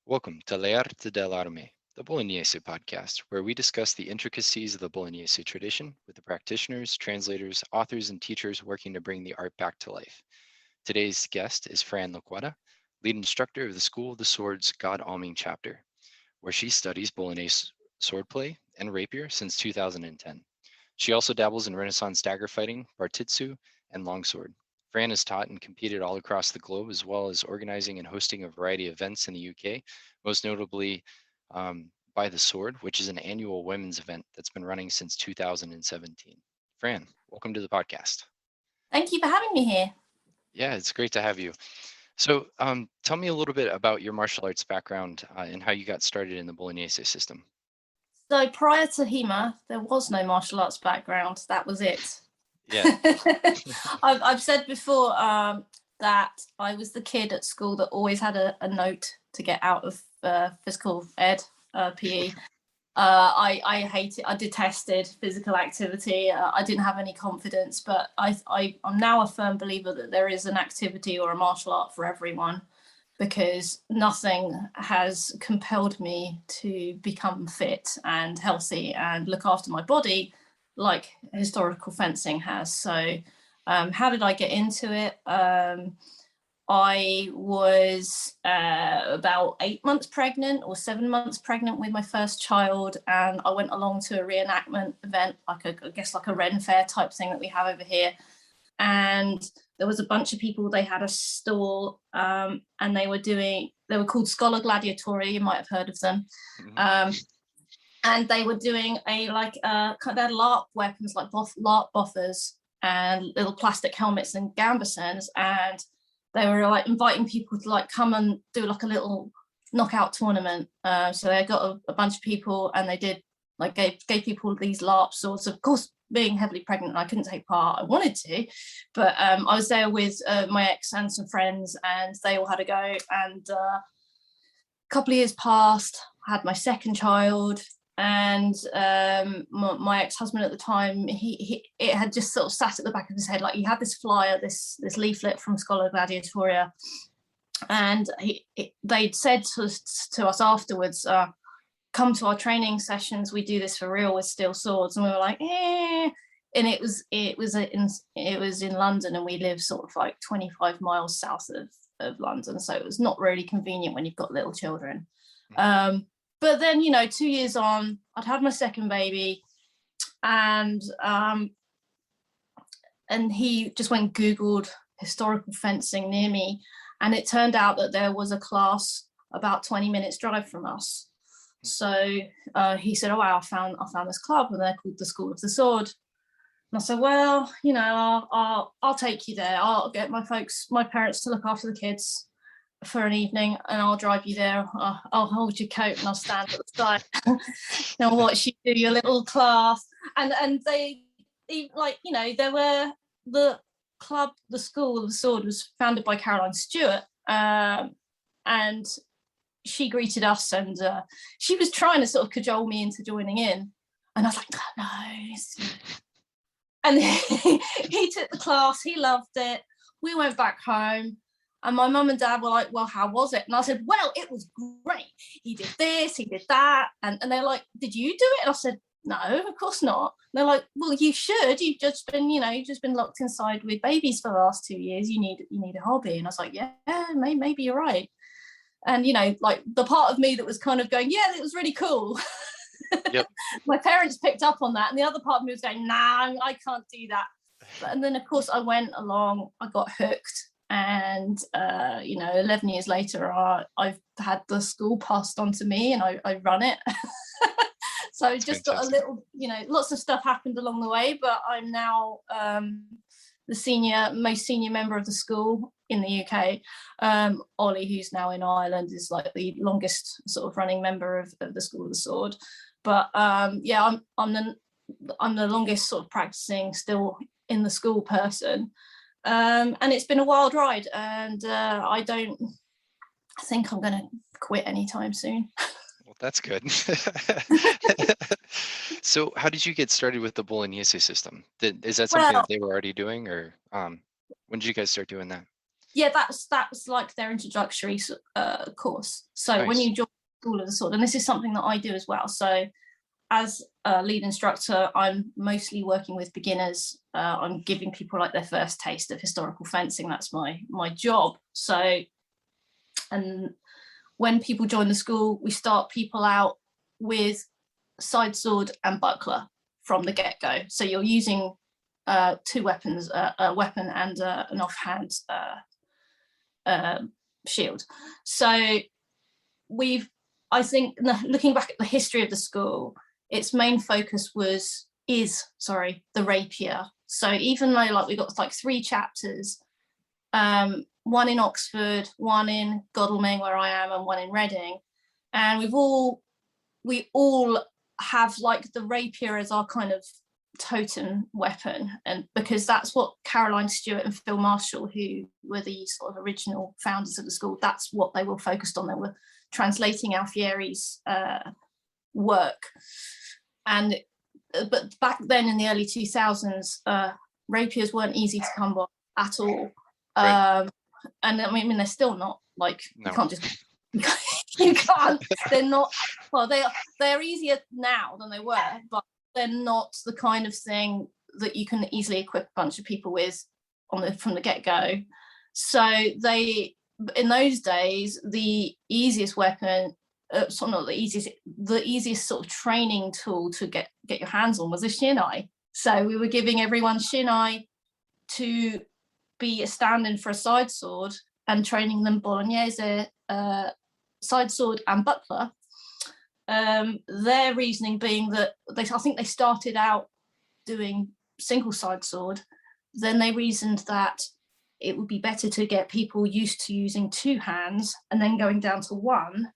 Welcome to L'Arte Dell Armi, the Bolognese podcast, where we discuss the intricacies of the Bolognese tradition with the practitioners, translators, authors, and teachers working to bring the art back to life. Today's guest is Fran Lacuata, lead instructor of the School of the Sword's Godalming chapter, where she studies Bolognese swordplay and Rapier since 2010. She also dabbles in Renaissance dagger fighting, bartitsu, and longsword. Fran has taught and competed all across the globe, as well as organizing and hosting a variety of events in the UK, most notably By the Sword, which is an annual women's event that's been running since 2017. Fran, welcome to the podcast. Thank you for having me here. Yeah, it's great to have you. So tell me a little bit about your martial arts background and how you got started in the Bolognese system. So prior to HEMA, there was no martial arts background. That was it. Yeah. I've said before that I was the kid at school that always had a note to get out of physical ed, PE. I hated, I detested physical activity. I didn't have any confidence, but I'm now a firm believer that there is an activity or a martial art for everyone, because nothing has compelled me to become fit and healthy and look after my body like historical fencing has. So how did I get into it? I was about 8 months pregnant or 7 months pregnant with my first child, and I went along to a reenactment event, like I guess like a Ren Fair type thing that we have over here. And there was a bunch of people. They had a stall, and they were called Scholar Gladiatoria. You might have heard of them. Mm-hmm. And they were doing they had LARP weapons like LARP boffers and little plastic helmets and gambesons, and they were like inviting people to like come and do like a little knockout tournament. So they got a bunch of people, and they did like gave people these LARP swords. Of course, being heavily pregnant, I couldn't take part. I wanted to, but I was there with my ex and some friends, and they all had a go. And a couple of years passed. I had my second child, and my ex-husband at the time, it had just sort of sat at the back of his head, like he had this flyer, this leaflet from Scholar Gladiatoria, and they'd said to us afterwards, come to our training sessions, we do this for real with steel swords. And we were like, eh. And it was in London, and we live sort of like 25 miles south of London, so it was not really convenient when you've got little children. But then, 2 years on, I'd had my second baby, and he just went and Googled historical fencing near me, and it turned out that there was a class about 20 minutes drive from us. So he said, "Oh wow, I found this club, and they're called the School of the Sword." And I said, "Well, I'll take you there. I'll get my parents to look after the kids for an evening, and I'll drive you there. I'll hold your coat, and I'll stand at the side and watch you do your little class." And they there were the club, the School of the Sword was founded by Caroline Stewart, and she greeted us, and she was trying to sort of cajole me into joining in, and I was like, "Oh, no." And he took the class, he loved it. We went back home, and my mum and dad were like, "Well, how was it?" And I said, "Well, it was great. He did this, he did that." And they're like, "Did you do it?" And I said, "No, of course not." And they're like, "Well, you should. You've just been locked inside with babies for the last 2 years. You need a hobby." And I was like, "Yeah, maybe you're right." And like the part of me that was kind of going, "Yeah, it was really cool." Yep. My parents picked up on that, and the other part of me was going, "Nah, I can't do that." And then of course I went along, I got hooked, and 11 years later I've had the school passed on to me, and I run it. So that's just fantastic. Got a little, lots of stuff happened along the way, but I'm now the most senior member of the school in the UK. Ollie, who's now in Ireland, is like the longest sort of running member of the School of the Sword. But I'm the longest sort of practicing still in the school person. And it's been a wild ride, and I don't think I'm going to quit anytime soon. Well, that's good. So how did you get started with the Bolognese system? Is that something that they were already doing, or when did you guys start doing that? Yeah, that's like their introductory course. So Nice. when you join School of the Sword, and this is something that I do as well. So as a lead instructor, I'm mostly working with beginners. I'm giving people like their first taste of historical fencing. That's my job. So, and when people join the school, we start people out with side sword and buckler from the get-go. So you're using two weapons, a weapon and an offhand shield. So I think looking back at the history of the school, its main focus is the rapier. So even though like we got like 3 chapters, one in Oxford, one in Godalming where I am, and one in Reading, and we all have like the rapier as our kind of totem weapon, and because that's what Caroline Stewart and Phil Marshall, who were the sort of original founders of the school, that's what they were focused on. They were translating Alfieri's work, and but back then in the early 2000s, rapiers weren't easy to come by at all. Right. And I mean they're still not, like, No. you can't just you can't, they're not, well, they're easier now than they were, but they're not the kind of thing that you can easily equip a bunch of people with from the get-go. So in those days, the easiest weapon, not the easiest sort of training tool to get your hands on was a shinai. So we were giving everyone shinai to be a stand-in for a side sword, and training them Bolognese, side sword and buckler. Their reasoning being that I think they started out doing single side sword, then they reasoned that it would be better to get people used to using 2 hands and then going down to 1,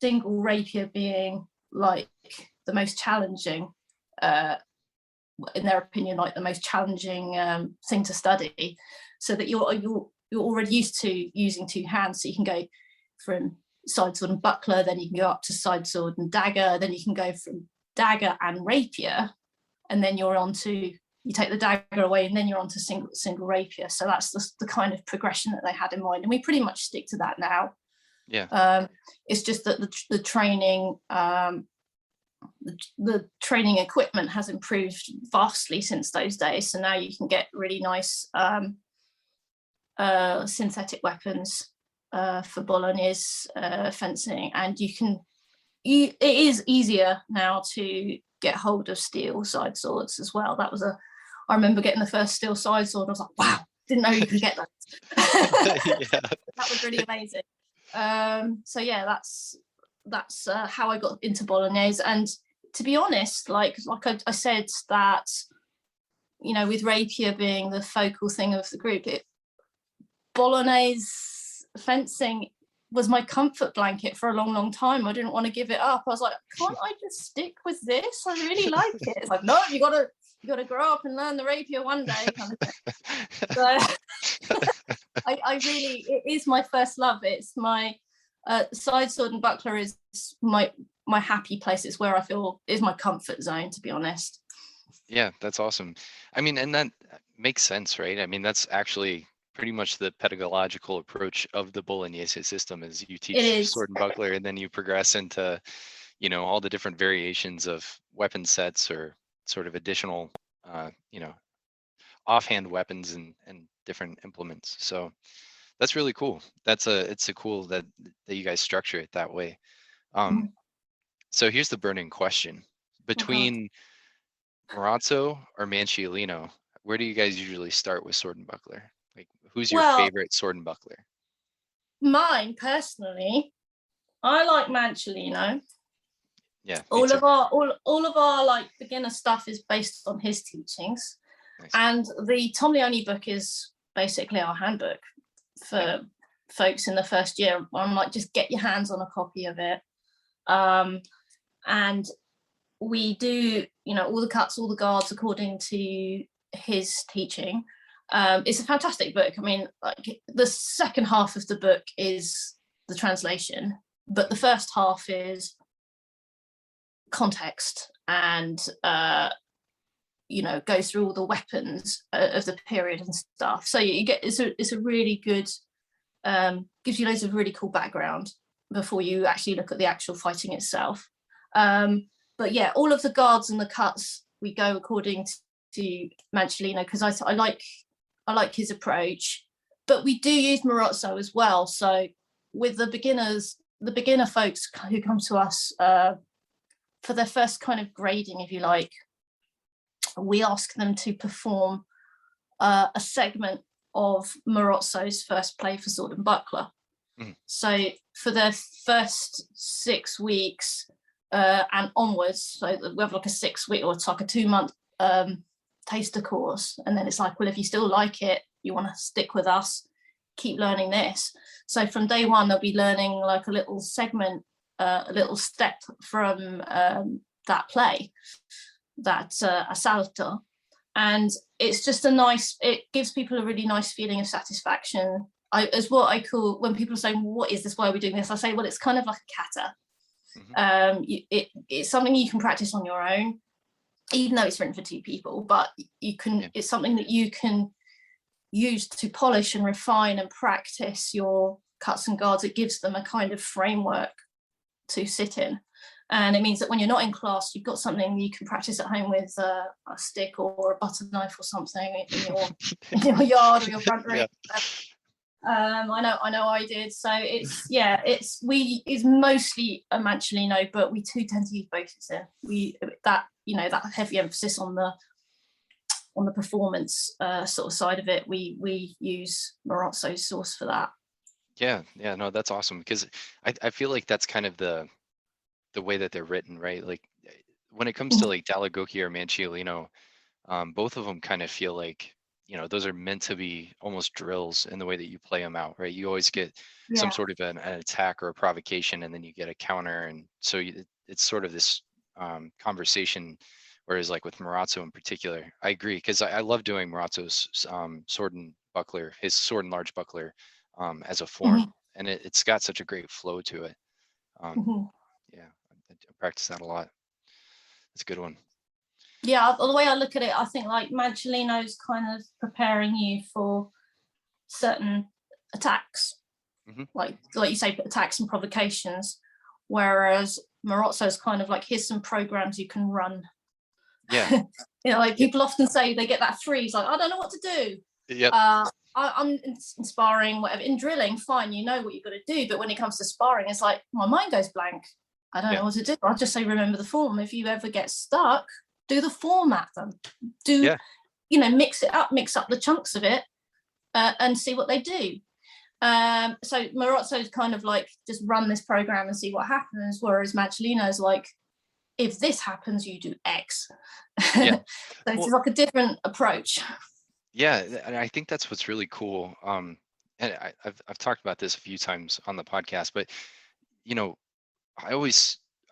single rapier being like the most challenging, in their opinion, like the most challenging thing to study, so that you're already used to using 2 hands, so you can go from side sword and buckler, then you can go up to side sword and dagger, then you can go from dagger and rapier, and then you take the dagger away and then you're on to single rapier. So that's the kind of progression that they had in mind, and we pretty much stick to that now. It's just that the training the training equipment has improved vastly since those days, so now you can get really nice synthetic weapons for Bolognese fencing, and it is easier now to get hold of steel side swords as well. I remember getting the first steel side sword, I was like, wow, didn't know you could get that. That was really amazing. So yeah, that's how I got into Bolognese. And to be honest, like I said, that, you know, with rapier being the focal thing of the group, Bolognese fencing was my comfort blanket for a long time. I didn't want to give it up. I was like, can't I just stick with this? I really like it. It's like, no, you gotta grow up and learn the rapier one day, kind of thing. So I really, it is my first love. It's my side sword and buckler is my happy place. It's where I feel is my comfort zone, to be honest. Yeah, that's awesome. I mean, and that makes sense, right? I mean, that's actually pretty much the pedagogical approach of the Bolognese system, is you teach sword and buckler, and then you progress into, you know, all the different variations of weapon sets or sort of additional, you know, offhand weapons and different implements. So that's really cool. It's a cool that you guys structure it that way. So here's the burning question: between Marazzo or Manciolino, where do you guys usually start with sword and buckler? Like, who's your favorite sword and buckler? Mine personally, I like Manciolino. Yeah. All of our like beginner stuff is based on his teachings. Nice. And the Tom Leone book is basically our handbook for folks in the first year. I'm like, just get your hands on a copy of it. And we do, you know, all the cuts, all the guards according to his teaching. It's a fantastic book. I mean, like, the second half of the book is the translation, but the first half is context and go through all the weapons of the period and stuff. So you get it's a really good, gives you loads of really cool background before you actually look at the actual fighting itself. But yeah, all of the guards and the cuts, we go according to Mancellino, because I like his approach. But we do use Marozzo as well. So with the beginner folks who come to us for their first kind of grading, if you like, we ask them to perform a segment of Marozzo's first play for Sword and Buckler. So for their first 6 weeks and onwards, so we have like a 6 week, or it's like a 2-month taster course, and then it's like, well, if you still like it, you want to stick with us, keep learning this. So from day one, they'll be learning like a little segment, a little step from that play, that assalto. And it's just it gives people a really nice feeling of satisfaction. As what I call, when people say, what is this, why are we doing this, I say, well, it's kind of like a kata. It's something you can practice on your own, even though it's written for 2 people, but it's something that you can use to polish and refine and practice your cuts and guards. It gives them a kind of framework to sit in, and it means that when you're not in class, you've got something you can practice at home with a stick or a butter knife or something in your yard or your front room. I know I did. So it's mostly a Mancellino, but we do tend to use both. That heavy emphasis on the performance sort of side of it, we use Marozzo's source for that. No, that's awesome, because I feel like that's kind of the way that they're written, right? Like when it comes to like Dall'Agocchie or Mancellino, both of them kind of feel like, those are meant to be almost drills in the way that you play them out, right? You always get some sort of an attack or a provocation, and then you get a counter, and so it's sort of this conversation. Whereas like with Marozzo in particular, I agree, because I love doing Marozzo's sword and buckler, his sword and large buckler, as a form, and it's got such a great flow to it. I practice that a lot. It's a good one. Yeah, the way I look at it, I think like Mancellino's kind of preparing you for certain attacks, like you say, attacks and provocations, whereas Marozzo's kind of like, here's some programs you can run. Like people often say they get that freeze, like, I don't know what to do. I'm in sparring, whatever. In drilling, fine, you know what you've got to do, but when it comes to sparring, it's like my mind goes blank. I don't know what to do. I'll just say, remember the form. If you ever get stuck, do the form at them. Mix it up, mix up the chunks of it, and see what they do. So Marozzo's kind of like, just run this program and see what happens, whereas Mancellino's like, if this happens, you do X. So it's like a different approach. And I think that's what's really cool. And I've talked about this a few times on the podcast, but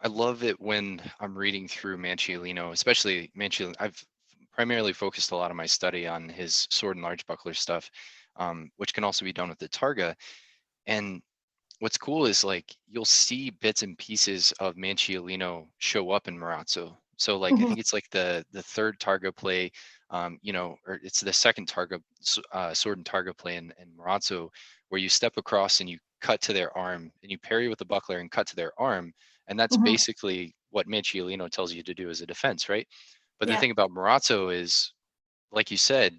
I love it when I'm reading through Mancellino, especially Mancellino. I've primarily focused a lot of my study on his sword and large buckler stuff, which can also be done with the targa. And what's cool is like you'll see bits and pieces of Mancellino show up in Marozzo. So like I think it's like the third targa play, or it's the second targa sword and targa play in Marozzo, where you step across and you cut to their arm, and you parry with the buckler and cut to their arm, and that's basically what Mancellino tells you to do as a defense, right? But the thing about Marozzo is, like you said,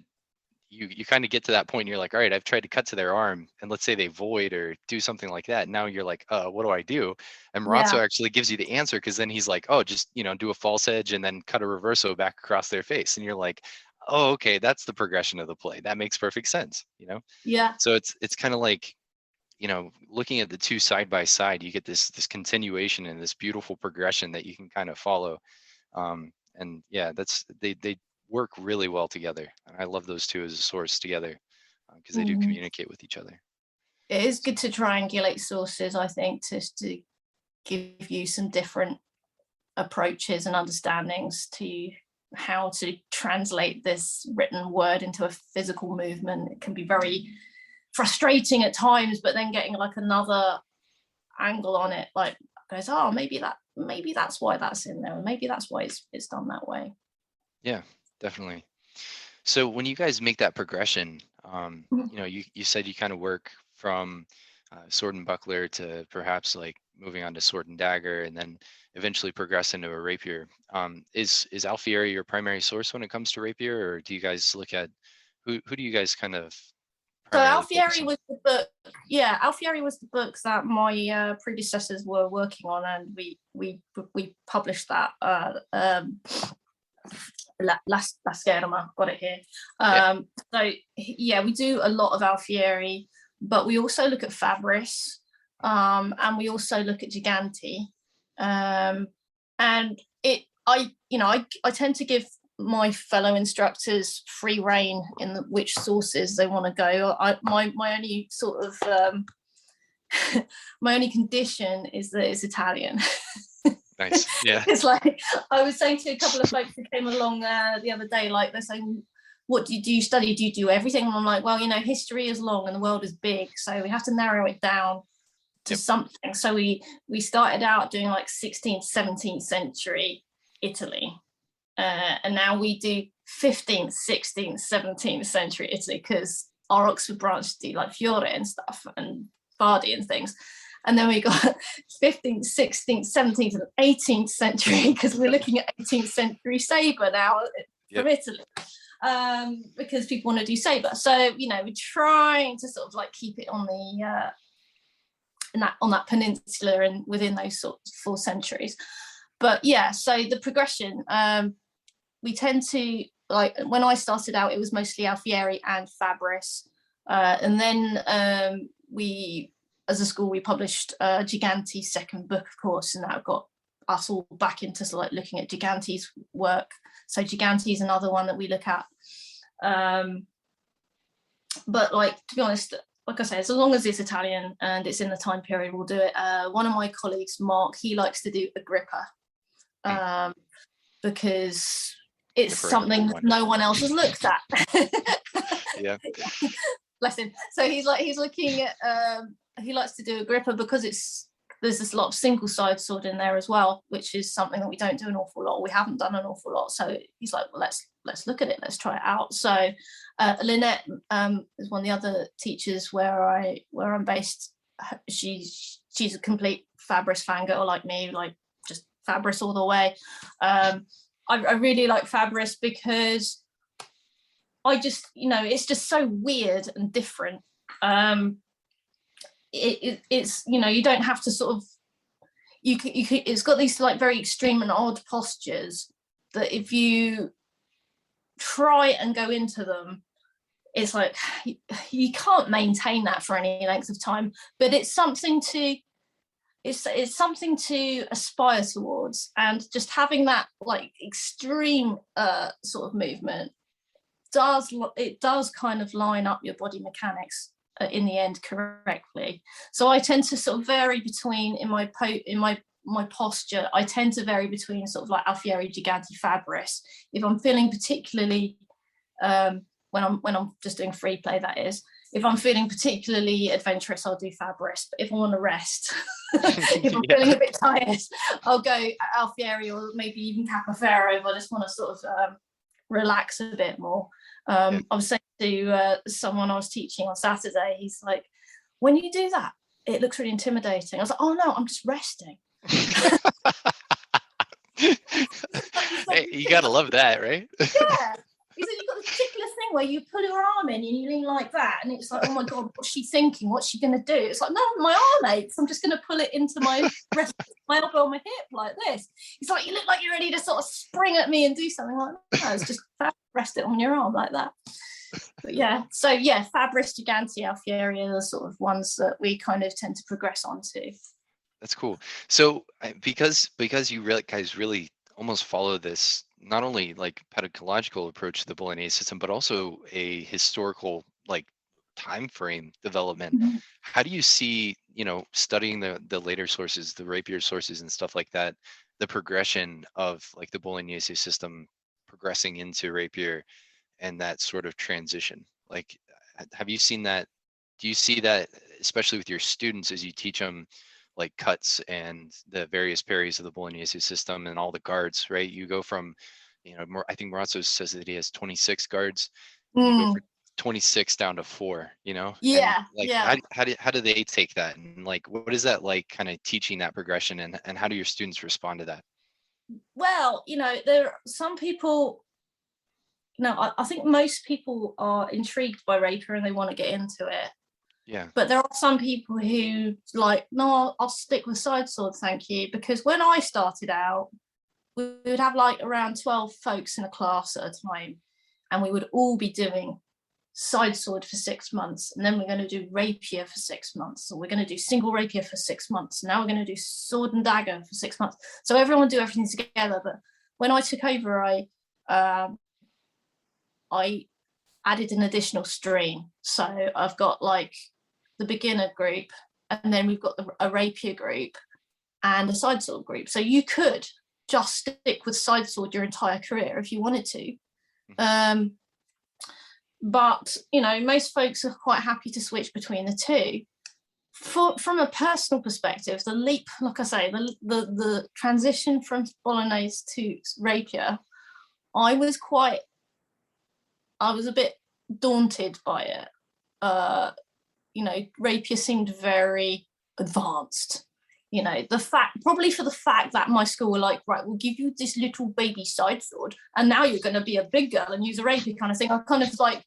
you kind of get to that point and you're like, all right, I've tried to cut to their arm, and let's say they void or do something like that. Now you're like, what do I do? And Marozzo actually gives you the answer, because then he's like, oh, just do a false edge and then cut a reverso back across their face, and you're like, oh, okay, that's the progression of the play. That makes perfect sense, So it's kind of like, looking at the two side by side, you get this continuation and this beautiful progression that you can kind of follow. And they work really well together. And I love those two as a source together, because they do communicate with each other. It is good to triangulate sources, I think, to give you some different approaches and understandings to how to translate this written word into a physical movement. It can be very frustrating at times, but then getting like another angle on it, like goes, oh, maybe that's why that's in there, and maybe that's why it's done that way. definitely. So when you guys make that progression, Mhm. you said you kind of work from sword and buckler to perhaps like moving on to sword and dagger, and then eventually progress into a rapier. Is Alfieri your primary source when it comes to rapier, or do you guys look at who do you guys kind of So primarily focus Alfieri on? was the book. Yeah, Alfieri was the book that my predecessors were working on, and we published that La Scherma. Got it here. Yeah. So yeah, we do a lot of Alfieri, but we also look at Fabris, and we also look at Giganti, and I tend to give my fellow instructors free reign in which sources they want to go. My only sort of my only condition is that it's Italian. Nice. Yeah. It's like I was saying to a couple of folks who came along the other day, like they're saying, what do you study? Do you do everything? And I'm like, well, history is long and the world is big, so we have to narrow it down to Yep. something. So we started out doing like 16th, 17th century Italy, and now we do 15th, 16th, 17th century Italy, because our Oxford branch do like Fiore and stuff and Bardi and things. And then we got 15th, 16th, 17th, and 18th century, because we're looking at 18th century sabre now from Yep. Italy, because people want to do sabre. So we're trying to sort of like keep it on the on that peninsula and within those sort of 4 centuries. But yeah, so the progression, we tend to, like when I started out, it was mostly Alfieri and Fabris, and then we, as a school, we published Giganti's second book, of course, and that got us all back into sort of like looking at Giganti's work. So Giganti is another one that we look at. But like, to be honest, like I say, as long as it's Italian and it's in the time period, we'll do it. One of my colleagues, Mark, he likes to do Agrippa, because it's something that no one else has looked at. Yeah. Bless him. So he's looking at he likes to do Agrippa because there's this lot of single side sword in there as well, which is something that we don't do an awful lot. We haven't done an awful lot. So he's like, well, let's look at it. Let's try it out. So Lynette is one of the other teachers where I'm based. She's a complete Fabris fangirl like me, like just Fabris all the way. I really like Fabris because I just, it's just so weird and different. It's you don't have to sort of, it's got these like very extreme and odd postures that if you try and go into them, it's like you can't maintain that for any length of time. But it's something to it's something to aspire towards, and just having that like extreme sort of movement does kind of line up your body mechanics in the end correctly. So I tend to sort of vary between in my posture. I tend to vary between sort of like Alfieri, Giganti, Fabris. If I'm feeling particularly when I'm just doing free play, that is. If I'm feeling particularly adventurous, I'll do Fabris. But if I want to rest, if I'm feeling a bit tired, I'll go Alfieri or maybe even Capoferro if I just want to sort of relax a bit more. I was saying to someone I was teaching on Saturday, he's like, when you do that, it looks really intimidating. I was like, oh no, I'm just resting. Hey, you gotta love that, right? Yeah. He said, you've got this particular thing where you pull your arm in and you lean like that, and it's like, oh my god, what's she thinking? What's she gonna do? It's like, no, my arm aches. I'm just gonna pull it into my rest, my elbow on my hip like this. He's like, you look like you're ready to sort of spring at me and do something. Like, no, it's just rest it on your arm like that. But yeah, so yeah, Fabris, Giganti, Alfieri are the sort of ones that we kind of tend to progress onto. That's cool. So because you guys really almost follow this not only like pedagogical approach to the Bolognese system, but also a historical like time frame development. Mm-hmm. How do you see, studying the later sources, the Rapier sources and stuff like that, the progression of like the Bolognese system progressing into Rapier and that sort of transition? Like, have you seen that? Do you see that, especially with your students, as you teach them like cuts and the various parries of the Bolognese system and all the guards, right? You go from I think Morazzo says that he has 26 guards, and you go Mm, for 26 down to 4, and yeah, like yeah. how do they take that, and like what is that like, kind of teaching that progression, and how do your students respond to that? Well, there are some people. No, I think most people are intrigued by Rapier and they want to get into it. Yeah. But there are some people who like, no, I'll stick with side sword, thank you. Because when I started out, we would have like around 12 folks in a class at a time, and we would all be doing side sword for 6 months, and then we're going to do rapier for 6 months, or we're going to do single rapier for 6 months. Now we're going to do sword and dagger for 6 months. So everyone would do everything together. But when I took over, I added an additional stream. So I've got like the beginner group, and then we've got a rapier group and a side sword group. So you could just stick with side sword your entire career if you wanted to. But most folks are quite happy to switch between the two. From a personal perspective, the leap, like I say, the transition from Bolognese to Rapier, I was a bit daunted by it. Rapier seemed very advanced. Probably for the fact that my school were like, right, we'll give you this little baby side sword, and now you're going to be a big girl and use a rapier kind of thing. I kind of like,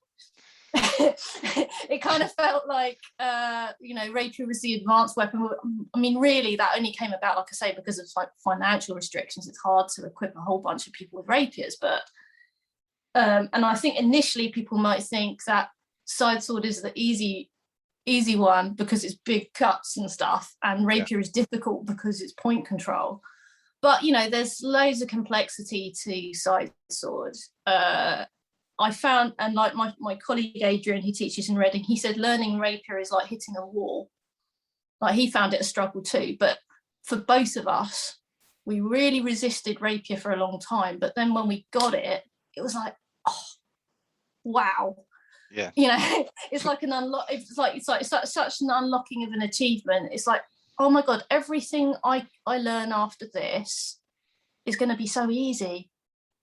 it kind of felt like, rapier was the advanced weapon. I mean, really, that only came about, like I say, because of like financial restrictions. It's hard to equip a whole bunch of people with rapiers, but and I think initially people might think that side sword is the easy one because it's big cuts and stuff, and rapier is difficult because it's point control. But there's loads of complexity to side sword. I found, and like my colleague Adrian, who teaches in Reading, he said learning rapier is like hitting a wall. Like, he found it a struggle too. But for both of us, we really resisted rapier for a long time. But then when we got it, it was like, oh, wow. Yeah. It's like an unlock. It's like such an unlocking of an achievement. It's like, oh my God, everything I learn after this is going to be so easy.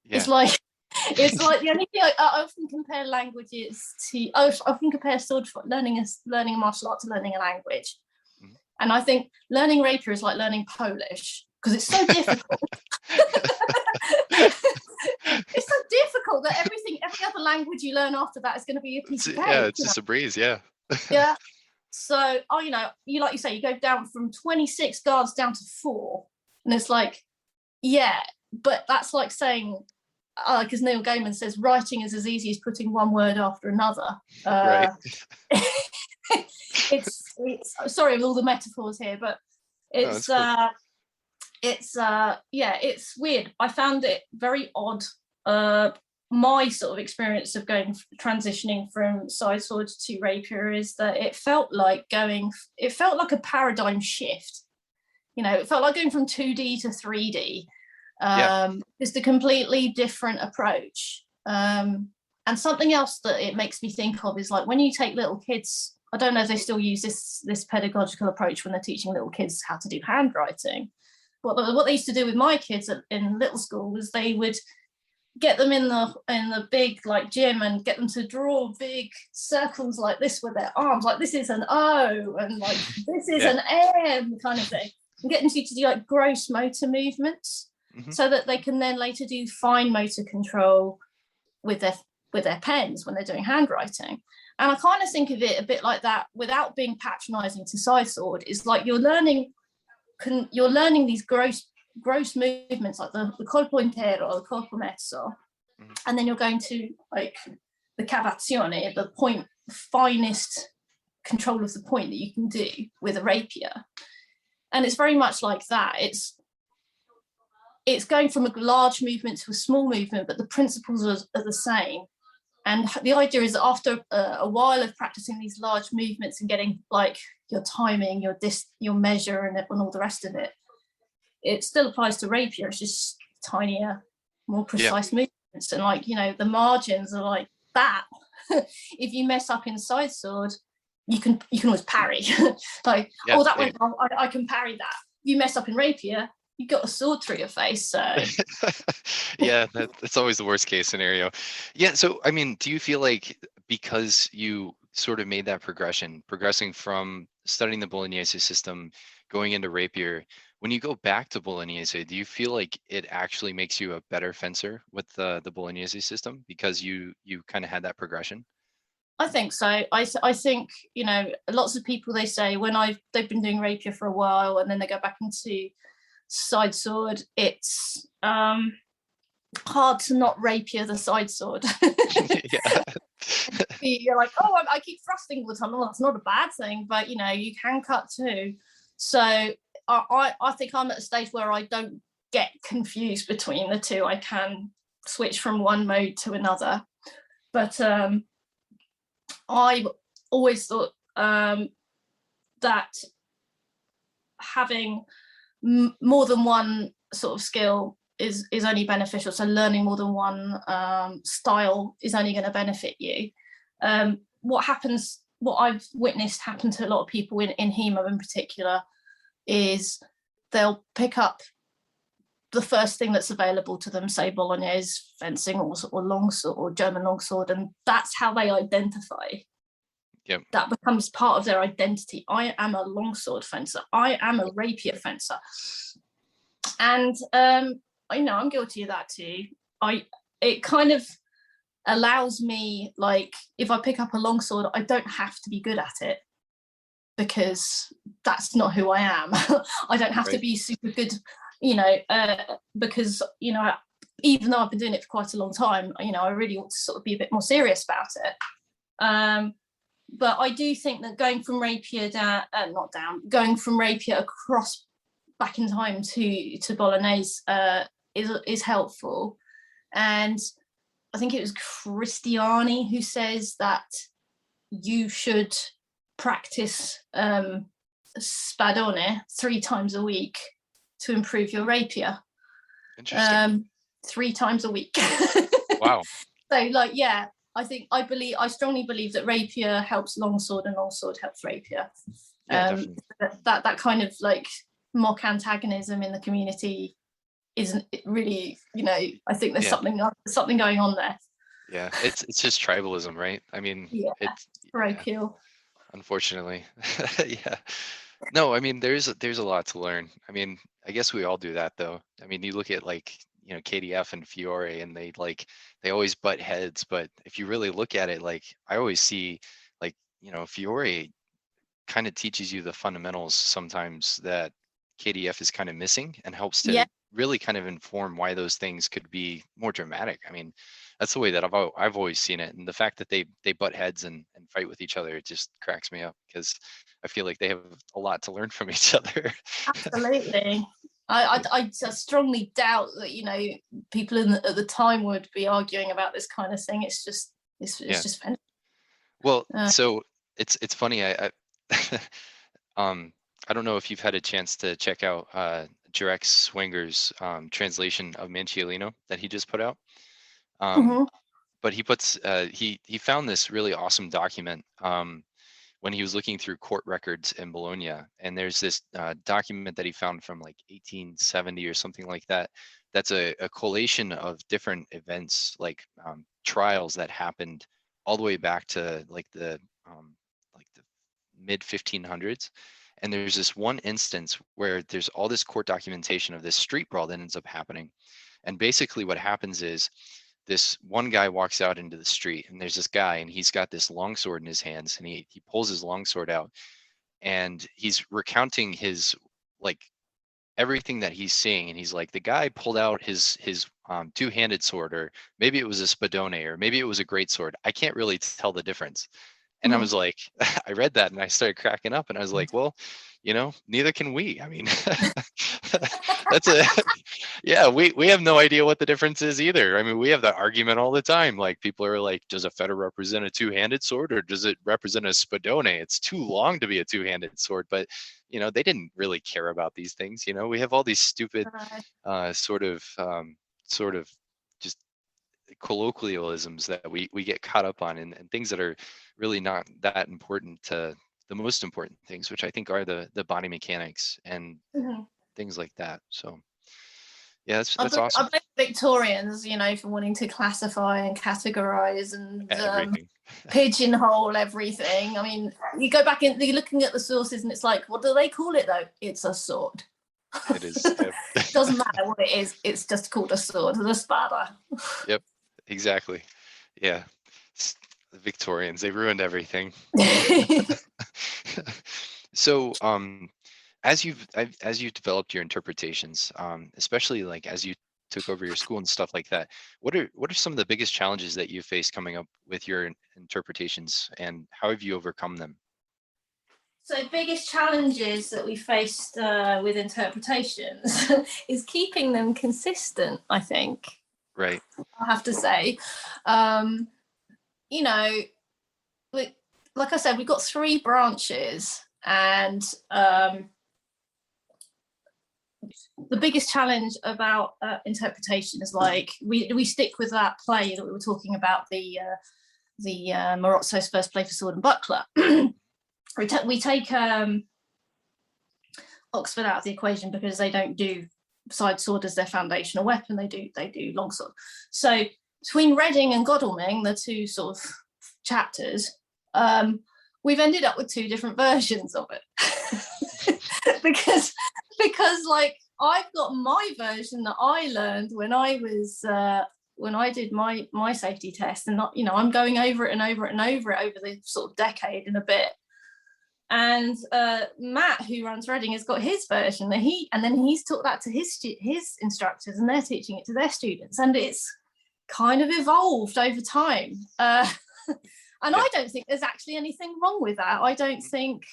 Yeah. It's like the only thing I often compare languages to. I often compare learning a martial art to learning a language. Mm-hmm. And I think learning rapier is like learning Polish, because it's so difficult. It's so difficult that every other language you learn after that is going to be a piece of cake. Yeah, it's just a breeze. Yeah. Yeah. So, you like you say, you go down from 26 guards down to 4, and it's like, yeah, but that's like saying, because Neil Gaiman says, writing is as easy as putting one word after another. Right. It's sorry with all the metaphors here, but it's cool. It's weird. I found it very odd. My sort of experience of transitioning from side swords to rapier is that it felt like a paradigm shift. It felt like going from 2D to 3D. It's a completely different approach. And something else that it makes me think of is like when you take little kids, I don't know if they still use this pedagogical approach when they're teaching little kids how to do handwriting. But what they used to do with my kids in little school was they would get them in the big like gym and get them to draw big circles like this with their arms, like this is an O and like this is an M kind of thing, and get them to do like gross motor movements, so that they can then later do fine motor control with their pens when they're doing handwriting. And I kind of think of it a bit like that, without being patronizing to side sword. Is like you're learning these gross movements, like the colpo intero, the colpo mezzo, and then you're going to like the cavazione, the point, finest control of the point that you can do with a rapier. And it's very much like that. It's going from a large movement to a small movement, but the principles are the same. And the idea is that after a while of practicing these large movements and getting like your timing, your measure, and all the rest of it, it still applies to rapier. It's just tinier, more precise movements. And like, the margins are like that. If you mess up in side sword, you can always parry. Like, that went wrong, I can parry that. You mess up in rapier, you got a sword through your face. So Yeah, that's always the worst case scenario. Yeah, so I mean, do you feel like because you sort of made that progressing from studying the Bolognese system, going into Rapier, when you go back to Bolognese, do you feel like it actually makes you a better fencer with the Bolognese system because you kind of had that progression? I think so. I think, you know, lots of people, they say when they've been doing Rapier for a while and then they go back into side sword, it's hard to not Rapier the side sword. Yeah. You're like, oh, I keep thrusting all the time. Well, that's not a bad thing, but you know, you can cut too. So I think I'm at a stage where I don't get confused between the two. I can switch from one mode to another. But I've always thought that having more than one sort of skill is only beneficial. So learning more than one style is only going to benefit you. What I've witnessed happen to a lot of people in HEMA in particular is they'll pick up the first thing that's available to them, say Bolognese fencing or longsword or German longsword, and that's how they identify. Yep. That becomes part of their identity. I am a longsword fencer. I am a rapier fencer. And I know I'm guilty of that too. It kind of allows me, like, if I pick up a longsword, I don't have to be good at it because that's not who I am. I don't have to be super good, you know, because, you know, even though I've been doing it for quite a long time, you know, I really ought to sort of be a bit more serious about it. But I do think that going from Rapier going from Rapier across back in time to Bolognese is helpful. And I think it was Christiani who says that you should practice spadone 3 times a week to improve your rapier. Interesting. 3 times a week. Wow. So, like, yeah, I strongly believe that rapier helps longsword and longsword helps rapier. Yeah, definitely. That kind of like mock antagonism in the community isn't really, you know, I think there's something going on there. Yeah, it's just tribalism, right? I mean, Yeah, it's parochial. Unfortunately. Yeah. No, I mean, there's a lot to learn. I mean, I guess we all do that though. I mean, you look at like, you know, KDF and Fiore and they always butt heads, but if you really look at it, like I always see like, you know, Fiore kind of teaches you the fundamentals sometimes that KDF is kind of missing and helps Yeah, to really kind of inform why those things could be more dramatic. I mean, that's the way that I've always seen it. And the fact that they butt heads and fight with each other, it just cracks me up because I feel like they have a lot to learn from each other. absolutely. I strongly doubt that, you know, people at the time would be arguing about this kind of thing. It's just just fantastic. Well, so it's funny. I I don't know if you've had a chance to check out Jurek Swinger's translation of Manciolino that he just put out. Mm-hmm. But he puts he found this really awesome document when he was looking through court records in Bologna, and there's this document that he found from like 1870 or something like that. That's a collation of different events, like trials that happened all the way back to like the mid 1500s. And there's this one instance where there's all this court documentation of this street brawl that ends up happening. And basically what happens is this one guy walks out into the street and there's this guy and he's got this longsword in his hands and he pulls his longsword out and he's recounting his like everything that he's seeing. And he's like, the guy pulled out his two-handed sword, or maybe it was a spadone, or maybe it was a great sword. I can't really tell the difference. And I was like, I read that and I started cracking up and I was like, well, you know, neither can we. I mean, that's yeah, we have no idea what the difference is either. I mean, we have that argument all the time. Like people are like, does a fetter represent a two-handed sword or does it represent a spadone? It's too long to be a two-handed sword, but you know, they didn't really care about these things. You know, we have all these stupid sort of just colloquialisms that we get caught up on and things that are really not that important to the most important things, which I think are the body mechanics and things like that. So yeah, I that's blame, I awesome. blame Victorians, for wanting to classify and categorize and Everything. pigeonhole everything. I mean, you go back in, you're looking at the sources, and it's like, what do they call it though? It's a sword. It is. Yep. Doesn't matter what it is. It's just called a sword, a spada. Yep. Exactly. Yeah. The Victorians, they ruined everything. So, as you've developed your interpretations, especially like as you took over your school and stuff like that, what are some of the biggest challenges that you face coming up with your interpretations, and how have you overcome them? So, biggest challenges that we faced with interpretations is keeping them consistent, I think. Right. I have to say. Um, you know, like I said, we've got 3 branches, and the biggest challenge about interpretation is like we stick with that play that we were talking about, the Marozzo's first play for sword and buckler. we take Oxford out of the equation because they don't do side sword as their foundational weapon. They do longsword. So between Reading and Godalming, the 2 sort of chapters, we've ended up with 2 different versions of it. because like I've got my version that I learned when I was when I did my safety test, and not, I'm going over it and over it and over it over the sort of decade and a bit. And Matt, who runs Reading, has got his version that he's taught that to his instructors, and they're teaching it to their students, and it's kind of evolved over time. And yeah. I don't think there's actually anything wrong with that. I don't think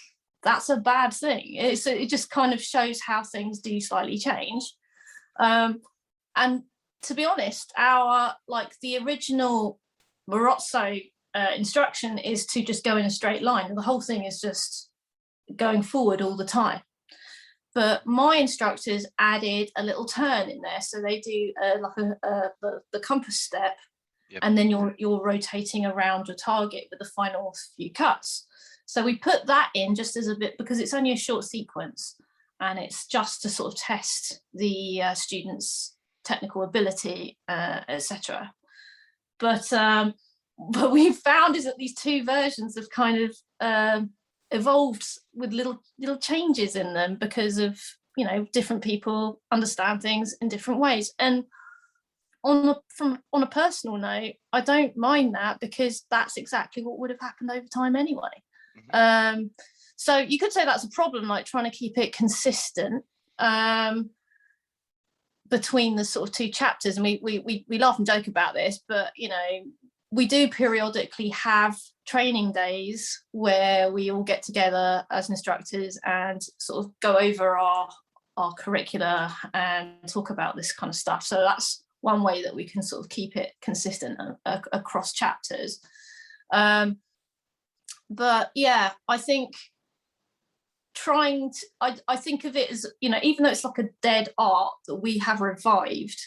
that's a bad thing. It just kind of shows how things do slightly change. And to be honest, the original Marozzo instruction is to just go in a straight line, and the whole thing is just going forward all the time. But my instructors added a little turn in there, so they do the compass step. Yep. And then you're rotating around a target with the final few cuts. So we put that in just as a bit, because it's only a short sequence, and it's just to sort of test the students' technical ability, etc. But we found is that these 2 versions have kind of evolved with little changes in them because of different people understand things in different ways. And on a personal note, I don't mind that, because that's exactly what would have happened over time anyway. Mm-hmm. So you could say that's a problem, like trying to keep it consistent between the sort of 2 chapters. And we laugh and joke about this, but we do periodically have training days where we all get together as instructors and sort of go over our curricula and talk about this kind of stuff. So that's one way that we can sort of keep it consistent across chapters. But yeah, I think I think of it as, even though it's like a dead art that we have revived,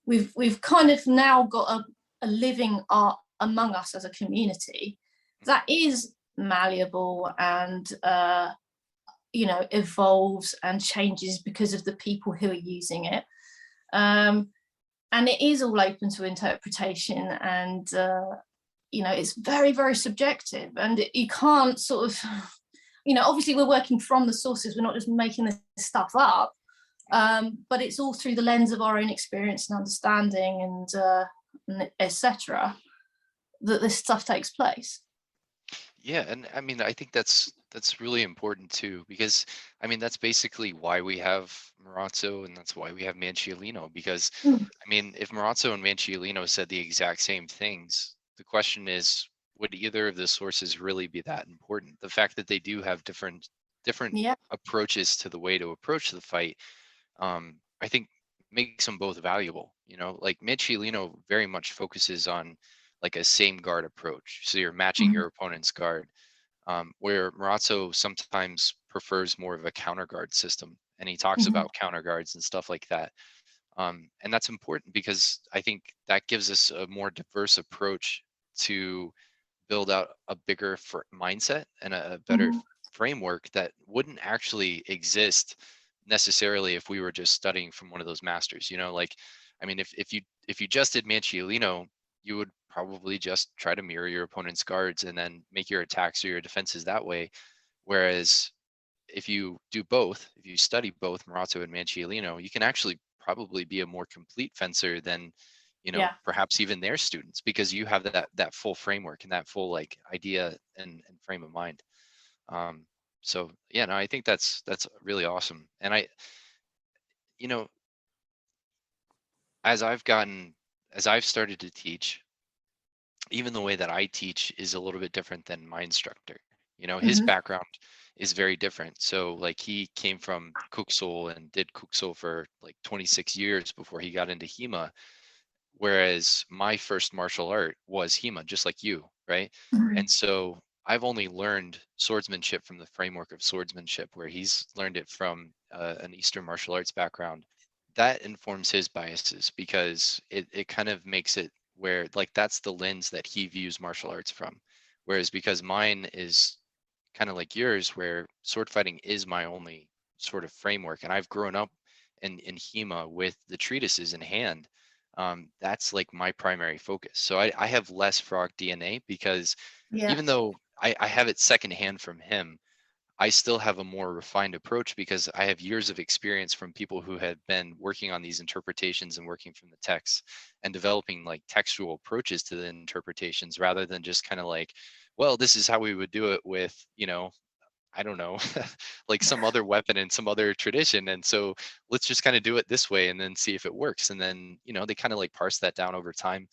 we've kind of now got a living art among us as a community that is malleable and evolves and changes because of the people who are using it. And it is all open to interpretation, and it's very, very subjective, and you can't sort of, obviously we're working from the sources, we're not just making this stuff up, but it's all through the lens of our own experience and understanding and etc. that this stuff takes place. Yeah, and I mean, I think that's really important too, because I mean that's basically why we have Marozzo, and that's why we have Manciolino. Because I mean, if Marozzo and Manciolino said the exact same things, the question is, would either of the sources really be that important? The fact that they do have different approaches to the way to approach the fight, I think makes them both valuable. Like Manciolino very much focuses on like a same guard approach. So you're matching your opponent's guard, where Marozzo sometimes prefers more of a counter guard system. And he talks about counter guards and stuff like that. And that's important because I think that gives us a more diverse approach to build out a bigger mindset and a better framework that wouldn't actually exist necessarily if we were just studying from one of those masters. Like, I mean, if you just did Manciolino, you would probably just try to mirror your opponent's guards and then make your attacks or your defenses that way. Whereas if you do both, if you study both Morazzo and Manciolino, you can actually probably be a more complete fencer than, Yeah. perhaps even their students, because you have that full framework and that full like idea and frame of mind. Um, so yeah, no, I think that's really awesome. And you know, as I've started to teach, even the way that I teach is a little bit different than my instructor. His Hmm. background is very different. So like he came from Kuksol and did Kuksol for like 26 years before he got into HEMA, whereas my first martial art was HEMA, just like you, right? And so I've only learned swordsmanship from the framework of swordsmanship, where he's learned it from an Eastern martial arts background. That informs his biases because it kind of makes it where like that's the lens that he views martial arts from. Whereas because mine is kind of like yours, where sword fighting is my only sort of framework, and I've grown up in HEMA with the treatises in hand. That's like my primary focus. So I have less frog DNA because Yeah. even though I have it secondhand from him, I still have a more refined approach because I have years of experience from people who had been working on these interpretations and working from the text and developing like textual approaches to the interpretations rather than just kind of like, well, this is how we would do it with, I don't know, like some other weapon in some other tradition. And so let's just kind of do it this way and then see if it works. And then, they kind of like parse that down over time.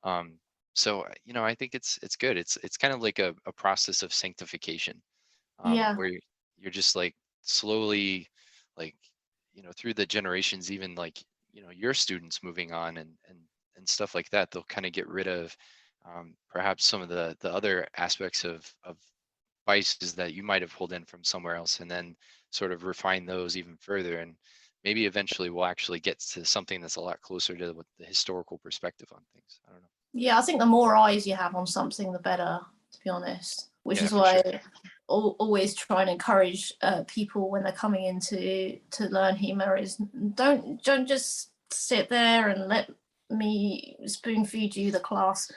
I think it's good. It's kind of like a process of sanctification, Yeah. where you're just like slowly, like, through the generations, even like, your students moving on and stuff like that, they'll kind of get rid of perhaps some of the other aspects of vices that you might have pulled in from somewhere else, and then sort of refine those even further. And maybe eventually we'll actually get to something that's a lot closer to what the historical perspective on things. I don't know. Yeah, I think the more eyes you have on something, the better, to be honest. Which Yeah, is for why sure. I always try and encourage people when they're coming in to learn HEMA is don't just sit there and let me spoon feed you the class.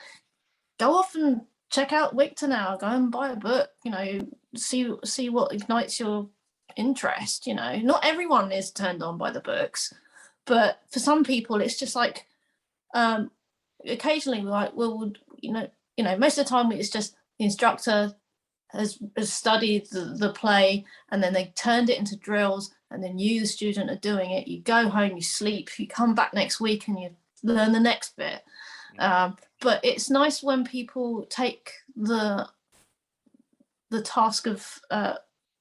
Go off and check out Wiktor now. Go and buy a book. See what ignites your interest. Not everyone is turned on by the books, but for some people, it's just like occasionally like most of the time it's just the instructor has studied the play and then they turned it into drills and then you the student are doing it. You go home, you sleep, you come back next week and you learn the next bit. But it's nice when people take the task of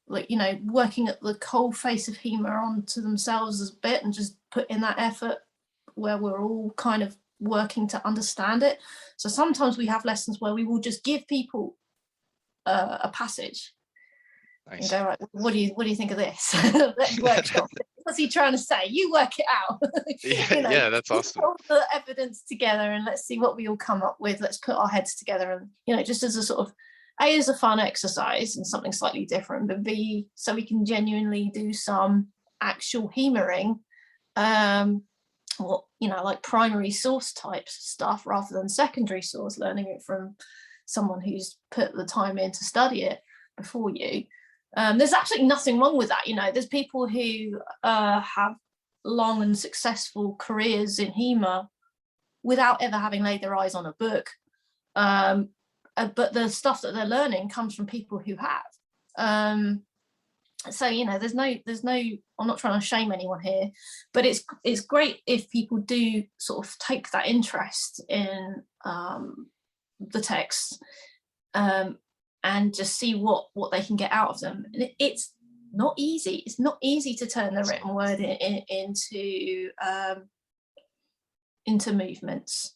working at the cold face of HEMA onto themselves a bit and just put in that effort where we're all kind of working to understand it. So sometimes we have lessons where we will just give people a passage and Nice. go, right, what do you think of this? Let's workshop. What's he trying to say? You work it out. Yeah, yeah, that's Let's awesome. put all the evidence together and let's see what we all come up with. Let's put our heads together and just as a sort of A, as a fun exercise and something slightly different, but B, so we can genuinely do some actual HEMAing, like primary source type stuff rather than secondary source, learning it from someone who's put the time in to study it before you. There's absolutely nothing wrong with that. There's people who have long and successful careers in HEMA without ever having laid their eyes on a book. But the stuff that they're learning comes from people who have. So there's no I'm not trying to shame anyone here, but it's great if people do sort of take that interest in the text and just see what they can get out of them. And it's not easy. It's not easy to turn the written word into movements,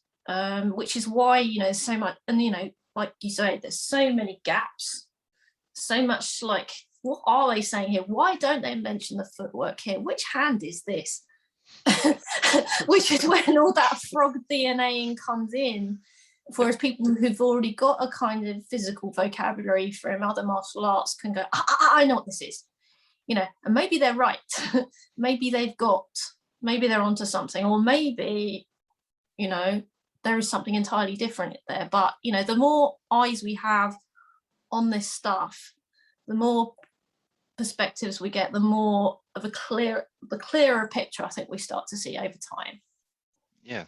which is why so much, and like you say, there's so many gaps, so much like, what are they saying here? Why don't they mention the footwork here? Which hand is this? Which is when all that frog DNAing comes in. Whereas people who've already got a kind of physical vocabulary from other martial arts can go, I know what this is. and maybe they're right. maybe they're onto something, or maybe, there is something entirely different there. But, the more eyes we have on this stuff, the more perspectives we get, the more of the clearer picture I think we start to see over time. Yeah,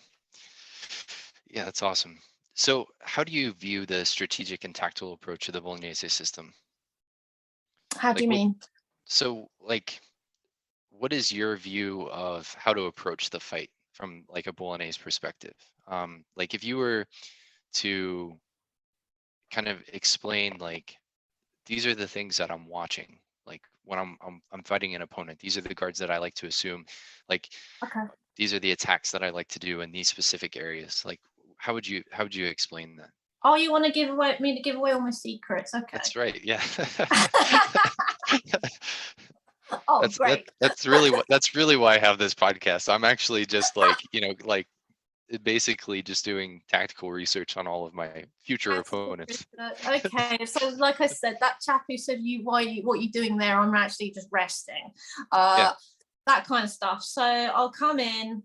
that's awesome. So how do you view the strategic and tactical approach of the Bolognese system? How do you mean? So what is your view of how to approach the fight from like a Bolognese perspective? Like if you were to kind of explain, like, these are the things that I'm watching, like when I'm fighting an opponent, these are the guards that I like to assume, like, Okay. these are the attacks that I like to do in these specific areas. Like, how would you explain that? Oh, you want to give away all my secrets? Okay. That's right. Yeah. Oh, great. That's really why I have this podcast. I'm actually just basically just doing tactical research on all of my future opponents. Okay, so like I said, that chap who said what you doing there, I'm actually just resting. That kind of stuff. So I'll come in,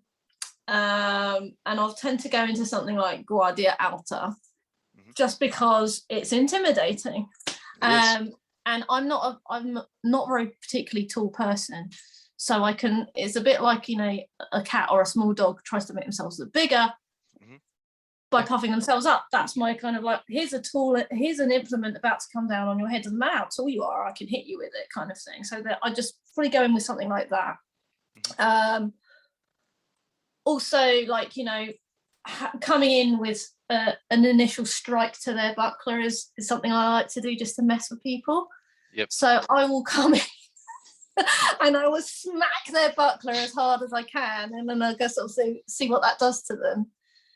and I'll tend to go into something like Guardia Alta, just because it's intimidating. And I'm not a very particularly tall person, so it's a bit like, a cat or a small dog tries to make themselves look bigger by puffing themselves up. That's my kind of like, here's an implement about to come down on your head, doesn't matter how tall you are, I can hit you with it, kind of thing. So that I just fully go in with something like that. Also, like, coming in with an initial strike to their buckler is something I like to do, just to mess with people. Yep. So I will come in and I will smack their buckler as hard as I can, and then I guess I'll see what that does to them.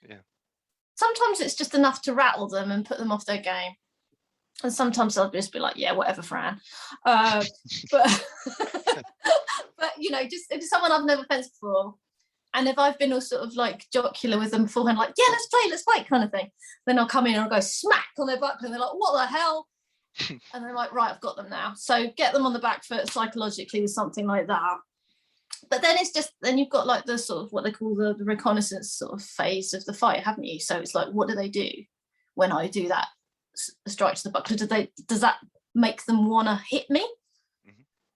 Yeah. Sometimes it's just enough to rattle them and put them off their game, and sometimes I'll just be like, yeah, whatever, Fran. But just if it's someone I've never fenced before, and if I've been all sort of like jocular with them beforehand, like, yeah, let's fight kind of thing, then I'll come in and I'll go smack on their buckler, and they're like, what the hell? And they're like, right, I've got them now. So get them on the back foot psychologically with something like that. But then then you've got like the sort of what they call the reconnaissance sort of phase of the fight, haven't you? So it's like, what do they do when I do that strike to the buckler? Does that make them want to hit me?